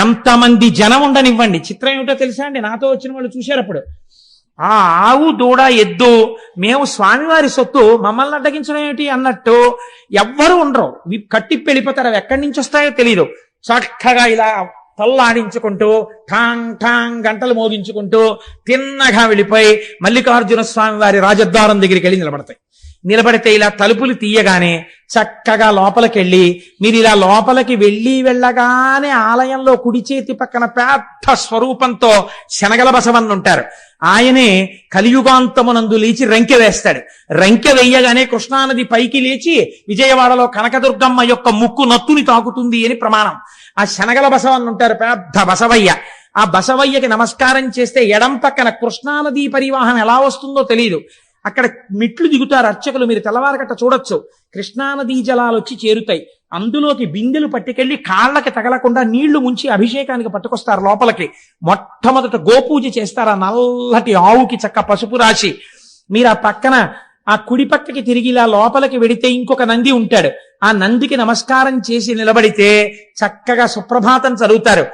Speaker 2: ఎంతమంది జనం ఉండనివ్వండి. చిత్రం ఏమిటో తెలుసా అండి, నాతో వచ్చిన వాళ్ళు చూశారు. అప్పుడు ఆ ఆవు, దూడ, ఎద్దు మేము స్వామివారి సొత్తు, మమ్మల్ని అడ్డగించడం ఏమిటి అన్నట్టు ఎవ్వరూ ఉండరు. కట్టిప్పి వెళ్ళిపోతారు. అవి ఎక్కడి నుంచి వస్తాయో తెలియదు. చక్కగా ఇలా తల్లాడించుకుంటూ ఠాంగ్ ఠాంగ్ గంటలు మోగించుకుంటూ తిన్నగా వెళ్ళిపోయి మల్లికార్జున స్వామి వారి రాజద్వారం దగ్గరికి వెళ్ళి నిలబడితే ఇలా తలుపులు తీయగానే చక్కగా లోపలికి వెళ్ళి మీరు ఇలా లోపలికి వెళ్ళగానే ఆలయంలో కుడి చేతి పక్కన పెద్ద స్వరూపంతో శనగల బసవన్న ఉంటారు. ఆయనే కలియుగాంతమునందు లేచి రంకె వేస్తాడు. రంకె వేయగానే కృష్ణానది పైకి లేచి విజయవాడలో కనకదుర్గమ్మ యొక్క ముక్కు నత్తుని తాకుతుంది అని ప్రమాణం. ఆ శనగల బసవన్న ఉంటారు, పెద్ద బసవయ్య. ఆ బసవయ్యకి నమస్కారం చేస్తే ఎడం పక్కన కృష్ణానదీ పరివాహం ఎలా వస్తుందో తెలియదు. అక్కడ మెట్లు దిగుతారు అర్చకులు, మీరు తెల్లవారగట్ట చూడొచ్చు. కృష్ణానదీ జలాలు వచ్చి చేరుతాయి, అందులోకి బిందెలు పట్టుకెళ్లి కాళ్ళకి తగలకుండా నీళ్లు ముంచి అభిషేకానికి పట్టుకొస్తారు లోపలికి. మొట్టమొదట గోపూజ చేస్తారు, ఆ నల్లటి ఆవుకి చక్క పసుపు రాసి. మీరు ఆ పక్కన ఆ కుడి పక్కకి తిరిగి ఇలా లోపలికి వెడితే ఇంకొక నంది ఉంటాడు, ఆ నందికి నమస్కారం చేసి నిలబడితే చక్కగా సుప్రభాతం చదువుతారు.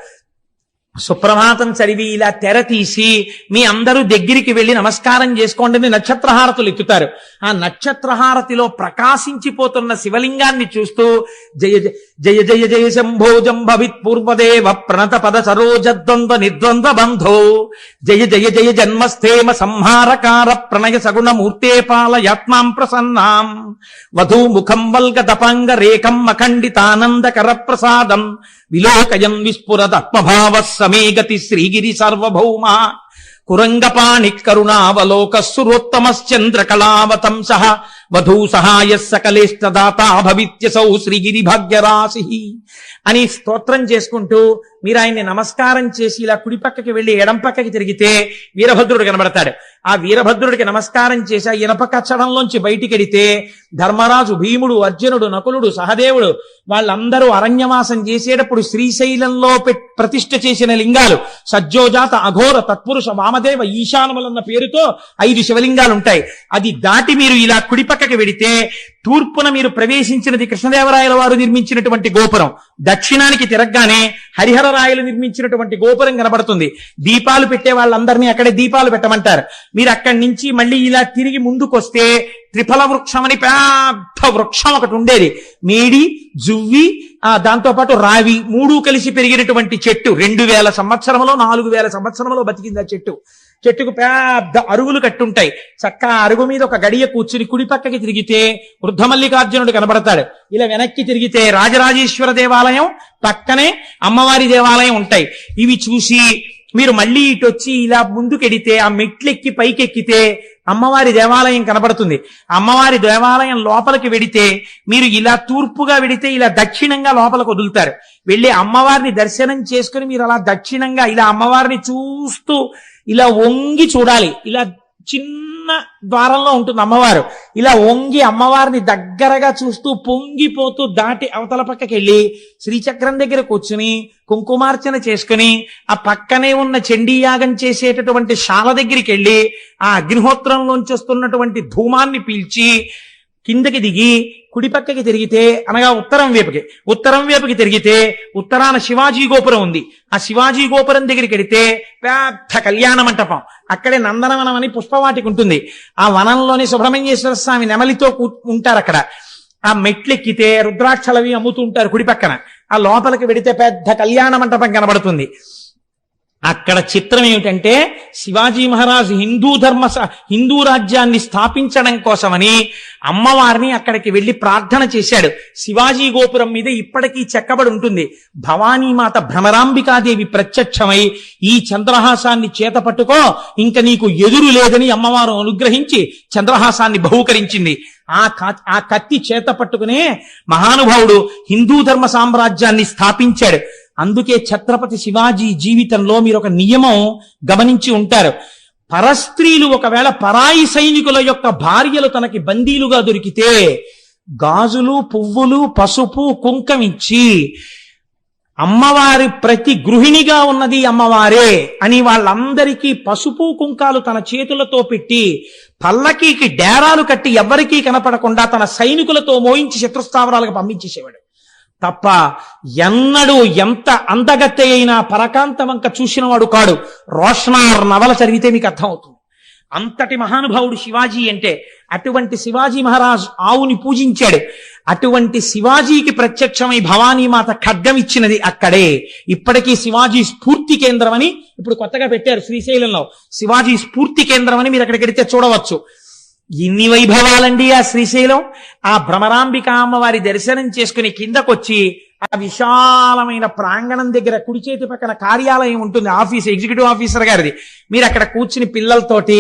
Speaker 2: సుప్రభాతం చదివి ఇలా తెర తీసి మీ అందరూ దగ్గరికి వెళ్లి నమస్కారం చేసుకోండి, నక్షత్రహారతులు ఎత్తుతారు. ఆ నక్షత్రహారతిలో ప్రకాశించిపోతున్న శివలింగాన్ని చూస్తూ జయ జయ జయ జయ శంభో జంభవిత్ పూర్వదేవ ప్రణత పద సరోజద్వంద్వ నిర్ద్వంద్వ బంధో జయ జయ జయ జన్మస్థేమ సంహారకార ప్రణయ సగుణ మూర్తే పాలయాత్మాం ప్రసన్నాం వధూ ముఖం వల్గ దపాంగ రేఖం అఖండితానందకర ప్రసాదం విలోకయన్ విస్ఫురదాత్మభావ సమే గతి శ్రీగిరి సార్వభౌమ కురంగపాణి కరుణావలోక సురోత్తమశ్చంద్రకళావతంస వధూ సహాయ సకలేష్టదాత భవిత్యసౌ శ్రీగిరి భాగ్యరాశి అని స్తోత్రం చేసుకుంటూ మీరు ఆయన్ని నమస్కారం చేసి ఇలా కుడి పక్కకి వెళ్లి ఎడం పక్కకి తిరిగితే వీరభద్రుడు కనబడతాడు. ఆ వీరభద్రుడికి నమస్కారం చేసి ఆ ఇనప కచ్చడంలోంచి బయటికెడితే ధర్మరాజు, భీముడు, అర్జునుడు, నకులుడు, సహదేవుడు వాళ్ళందరూ అరణ్యవాసం చేసేటప్పుడు శ్రీశైలంలో ప్రతిష్ఠ చేసిన లింగాలు సజ్జోజాత, అఘోర, తత్పురుష, వామదేవ, ఈశానములన్న పేరుతో 5 శివలింగాలు ఉంటాయి. అది దాటి మీరు ఇలా కుడి పక్కకి వెడితే తూర్పున మీరు ప్రవేశించినది కృష్ణదేవరాయల వారు నిర్మించినటువంటి గోపురం, దక్షిణానికి తిరగగానే హరిహరరాయలు నిర్మించినటువంటి గోపురం కనబడుతుంది. దీపాలు పెట్టే వాళ్ళందరినీ అక్కడే దీపాలు పెట్టమంటారు. మీరు అక్కడి నుంచి మళ్ళీ ఇలా తిరిగి ముందుకొస్తే త్రిఫల వృక్షం అని పెద్ద వృక్షం ఒకటి ఉండేది, మేడి, జువ్వి, దాంతో పాటు రావి 3 కలిసి పెరిగినటువంటి చెట్టు. 2000 సంవత్సరంలో 4000 సంవత్సరంలో బతికింది ఆ చెట్టు. చెట్టుకు పెద్ద అరుగులు కట్టుంటాయి. చక్క అరుగు మీద ఒక గడియ కూర్చుని కుడి పక్కకి తిరిగితే వృద్ధమల్లికార్జునుడు కనబడతాడు. ఇలా వెనక్కి తిరిగితే రాజరాజేశ్వర దేవాలయం, పక్కనే అమ్మవారి దేవాలయం ఉంటాయి. ఇవి చూసి మీరు మళ్ళీ ఇటు వచ్చి ఇలా ముందుకెడితే ఆ మెట్లెక్కి పైకెక్కితే అమ్మవారి దేవాలయం కనబడుతుంది. అమ్మవారి దేవాలయం లోపలికి వెడితే మీరు ఇలా తూర్పుగా వెడితే ఇలా దక్షిణంగా లోపలికి వదులుతారు. వెళ్ళి అమ్మవారిని దర్శనం చేసుకుని మీరు అలా దక్షిణంగా ఇలా అమ్మవారిని చూస్తూ ఇలా వంగి చూడాలి. ఇలా చిన్న ద్వారంలో ఉంటుంది అమ్మవారు. ఇలా వంగి అమ్మవారిని దగ్గరగా చూస్తూ పొంగిపోతూ దాటి అవతల పక్కకి వెళ్ళి శ్రీచక్రం దగ్గర కూర్చుని కుంకుమార్చన చేసుకుని ఆ పక్కనే ఉన్న చండీయాగం చేసేటటువంటి శాల దగ్గరికి వెళ్ళి ఆ అగ్నిహోత్రంలోంచి వస్తున్నటువంటి ధూమాన్ని పీల్చి కిందకి దిగి కుడి పక్కకి తిరిగితే అనగా ఉత్తరం వైపుకి తిరిగితే ఉత్తరాన శివాజీ గోపురం ఉంది. ఆ శివాజీ గోపురం దగ్గరికి వెడితే పెద్ద కళ్యాణ మంటపం, అక్కడే నందనవనం అని పుష్పవాటికి ఉంటుంది. ఆ వనంలోని సుబ్రహ్మణ్యేశ్వర స్వామి నెమలితో ఉంటారు. అక్కడ ఆ మెట్లెక్కితే రుద్రాక్షలవి అమ్ముతుంటారు కుడి పక్కన. ఆ లోపలికి వెడితే పెద్ద కళ్యాణ మంటపం కనబడుతుంది. అక్కడ చిత్రం ఏమిటంటే శివాజీ మహారాజు హిందూ రాజ్యాన్ని స్థాపించడం కోసమని అమ్మవారిని అక్కడికి వెళ్లి ప్రార్థన చేశాడు. శివాజీ గోపురం మీద ఇప్పటికీ చెక్కబడి ఉంటుంది. భవానీమాత భ్రమరాంబికాదేవి ప్రత్యక్షమై ఈ చంద్రహాసాన్ని చేత పట్టుకో, ఇంక నీకు ఎదురు లేదని అమ్మవారు అనుగ్రహించి చంద్రహాసాన్ని బహూకరించింది. ఆ కత్తి చేత పట్టుకునే మహానుభావుడు హిందూ ధర్మ సామ్రాజ్యాన్ని స్థాపించాడు. అందుకే ఛత్రపతి శివాజీ జీవితంలో మీరు ఒక నియమం గమనించి ఉంటారు. పరస్త్రీలు ఒకవేళ పరాయి సైనికుల యొక్క భార్యలు తనకి బందీలుగా దొరికితే గాజులు, పువ్వులు, పసుపు, కుంకమిచ్చి అమ్మవారి ప్రతి గృహిణిగా ఉన్నది అమ్మవారే అని వాళ్ళందరికీ పసుపు కుంకాలు తన చేతులతో పెట్టి పల్లకీకి డేరాలు కట్టి ఎవ్వరికీ కనపడకుండా తన సైనికులతో మోయించి శత్రుస్థావరాలకు పంపించేసేవాడు తప్ప ఎన్నడూ ఎంత అందగత్తె అయినా పరకాంత వంక చూసిన వాడు కాడు. రోషనార్ నవల చదివితే మీకు అర్థమవుతుంది. అంతటి మహానుభావుడు శివాజీ అంటే. అటువంటి శివాజీ మహారాజ్ ఆవుని పూజించాడు. అటువంటి శివాజీకి ప్రత్యక్షమై భవానీమాత ఖడ్గం ఇచ్చినది అక్కడే. ఇప్పటికీ శివాజీ స్ఫూర్తి కేంద్రం అని ఇప్పుడు కొత్తగా పెట్టారు శ్రీశైలంలో. శివాజీ స్ఫూర్తి కేంద్రం అని మీరు అక్కడికి వెడితే చూడవచ్చు. ఎన్ని వైభవాలండి ఆ శ్రీశైలం. ఆ భ్రమరాంబిక అమ్మవారి దర్శనం చేసుకుని కిందకొచ్చి ఆ విశాలమైన ప్రాంగణం దగ్గర కుడి చేతి పక్కన కార్యాలయం ఉంటుంది, ఆఫీస్, ఎగ్జిక్యూటివ్ ఆఫీసర్ గారిది. మీరు అక్కడ కూర్చుని పిల్లలతోటి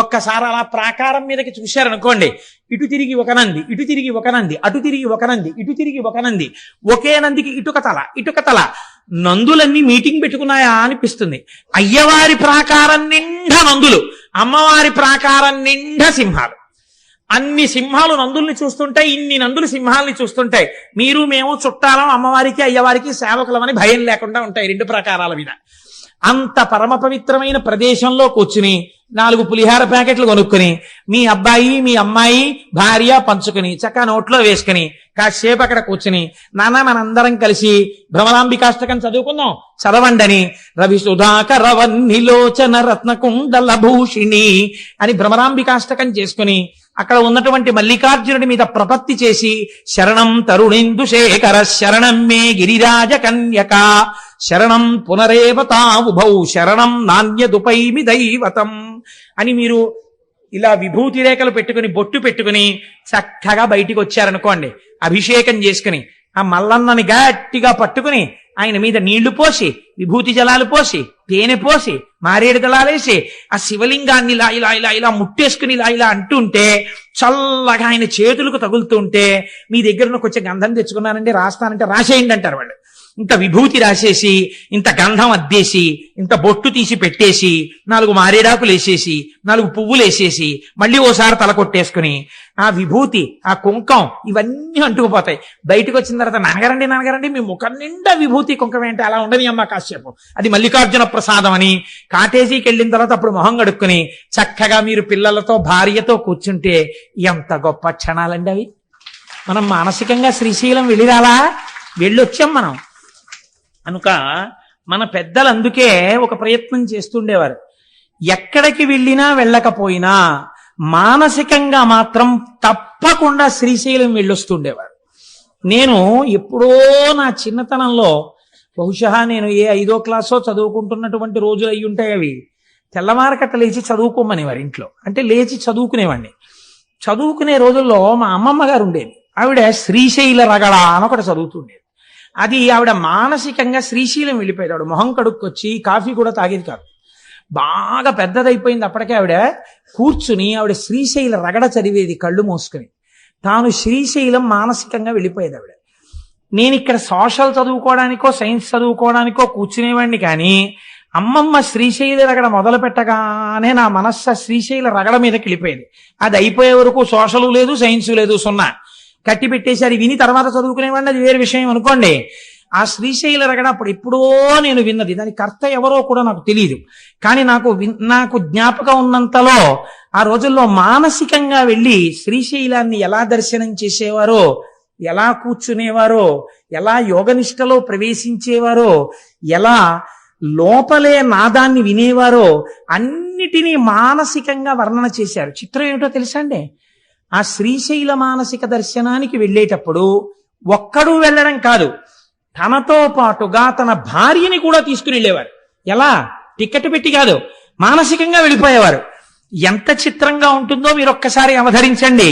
Speaker 2: ఒక్కసారి అలా ప్రాకారం మీదకి చూశారనుకోండి, ఇటు తిరిగి ఒక నంది, ఇటు తిరిగి ఒక నంది, అటు తిరిగి ఒక నంది, ఇటు తిరిగి ఒక నంది, ఒకే నందికి ఇటుక తల. నందులన్నీ మీటింగ్ పెట్టుకున్నాయా అనిపిస్తుంది. అయ్యవారి ప్రాకారం నిండా నందులు, అమ్మవారి ప్రాకారం నిండా సింహాలు. అన్ని సింహాలు నందుల్ని చూస్తుంటాయి, ఇన్ని నందులు సింహాలని చూస్తుంటాయి. మీరు మేము చుట్టాలం, అమ్మవారికి అయ్యవారికి సేవకులమని భయం లేకుండా ఉంటాయి రెండు ప్రకారాల మీద. అంత పరమ పవిత్రమైన ప్రదేశంలో కూర్చుని 4 పులిహార ప్యాకెట్లు కొనుక్కుని మీ అబ్బాయి మీ అమ్మాయి భార్య పంచుకుని చక్కగా నోట్లో వేసుకుని కాసేపు అక్కడ కూర్చుని నాన్న మనందరం కలిసి భ్రమరాంబికాష్టకం చదువుకుందాం, చదవండని రవి సుధాకర వన్నిలోచన రత్నకుండల భూషిణి అని భ్రమరాంబికాష్టకం చేసుకుని అక్కడ ఉన్నటువంటి మల్లికార్జునుడి మీద ప్రపత్తి చేసి శరణం తరుణేందు శేఖర శరణం మే గిరిరాజ కన్యక శరణం పునరేవతావుభౌ శరణం నాణ్యదుపైమి దైవతం అని మీరు ఇలా విభూతి రేఖలు పెట్టుకుని బొట్టు పెట్టుకుని చక్కగా బయటికి వచ్చారనుకోండి, అభిషేకం చేసుకుని ఆ మల్లన్నని గట్టిగా పట్టుకుని ఆయన మీద నీళ్లు పోసి విభూతి జలాలు పోసి తేనె పోసి మారేడు దళాలేసి ఆ శివలింగాన్ని ఇలా ఇలా ఇలా ఇలా ముట్టేసుకుని ఇలా ఇలా అంటుంటే చల్లగా ఆయన చేతులకు తగులుతుంటే మీ దగ్గర కొంచెం గంధం తెచ్చుకున్నానండి రాస్తానంటే రాసేయండి అంటారు వాళ్ళు. ఇంత విభూతి రాసేసి ఇంత గంధం అద్దేసి ఇంత బొట్టు తీసి పెట్టేసి 4 మారేడాకులు వేసేసి 4 పువ్వులు వేసేసి మళ్ళీ ఓసారి తల కొట్టేసుకుని ఆ విభూతి ఆ కుంకం ఇవన్నీ అంటుకుపోతాయి. బయటకు వచ్చిన తర్వాత నాన్నగారండి మీ ముఖం నిండా విభూతి కుంకం ఏంటి అలా ఉండని అమ్మ కాసేపు, అది మల్లికార్జున ప్రసాదం అని కాటేజీకి వెళ్ళిన తర్వాత అప్పుడు మొహం కడుక్కుని చక్కగా మీరు పిల్లలతో భార్యతో కూర్చుంటే ఎంత గొప్ప క్షణాలండి అవి. మనం మానసికంగా శ్రీశైలం వెళ్ళొచ్చాం మనం కనుక మన పెద్దలు అందుకే ఒక ప్రయత్నం చేస్తుండేవారు. ఎక్కడికి వెళ్ళినా వెళ్ళకపోయినా మానసికంగా మాత్రం తప్పకుండా శ్రీశైలం వెళ్ళొస్తుండేవారు. నేను ఎప్పుడో నా చిన్నతనంలో బహుశా నేను ఏ 5వ క్లాసో చదువుకుంటున్నటువంటి రోజులు అయి ఉంటాయి అవి. తెల్లవారకట్ట లేచి చదువుకోమనేవారు ఇంట్లో, అంటే లేచి చదువుకునేవాడిని. చదువుకునే రోజుల్లో మా అమ్మమ్మ గారు ఉండేది, ఆవిడ శ్రీశైల రగడ అని ఒకటి చదువుతుండేది. అది ఆవిడ మానసికంగా శ్రీశైలం వెళ్ళిపోయేది. ఆవిడ మొహం కడుక్కొచ్చి కాఫీ కూడా తాగేది కాదు. బాగా పెద్దదైపోయింది అప్పటికే ఆవిడ కూర్చుని ఆవిడ శ్రీశైల రగడ చదివేది కళ్ళు మూసుకుని. తాను శ్రీశైలం మానసికంగా వెళ్ళిపోయేది ఆవిడ. నేను ఇక్కడ సోషల్ చదువుకోవడానికో సైన్స్ చదువుకోవడానికో కూర్చునేవాడిని, కానీ అమ్మమ్మ శ్రీశైల రగడ మొదలు పెట్టగానే నా మనస్సు శ్రీశైల రగడ మీదకి వెళ్ళిపోయేది. అది అయిపోయే వరకు సోషలు లేదు సైన్సు లేదు, 0 కట్టి పెట్టేశారు. విని తర్వాత చదువుకునేవాడిని, అది వేరే విషయం అనుకోండి. ఆ శ్రీశైల రగడ అప్పుడు ఎప్పుడో నేను విన్నది, దాని కర్త ఎవరో కూడా నాకు తెలియదు, కానీ నాకు జ్ఞాపకం ఉన్నంతలో ఆ రోజుల్లో మానసికంగా వెళ్ళి శ్రీశైలాన్ని ఎలా దర్శనం చేసేవారో, ఎలా కూర్చునేవారో, ఎలా యోగనిష్టలో ప్రవేశించేవారో, ఎలా లోపలే నాదాన్ని వినేవారో అన్నిటినీ మానసికంగా వర్ణన చేశారు. చిత్రం ఏమిటో తెలుసా అండి, ఆ శ్రీశైల మానసిక దర్శనానికి వెళ్ళేటప్పుడు ఒక్కడూ వెళ్ళడం కాదు, తనతో పాటుగా తన భార్యని కూడా తీసుకుని వెళ్ళేవారు. ఎలా? టికెట్ పెట్టి కాదు, మానసికంగా వెళ్ళిపోయేవారు. ఎంత చిత్రంగా ఉంటుందో మీరు ఒక్కసారి అవధరించండి.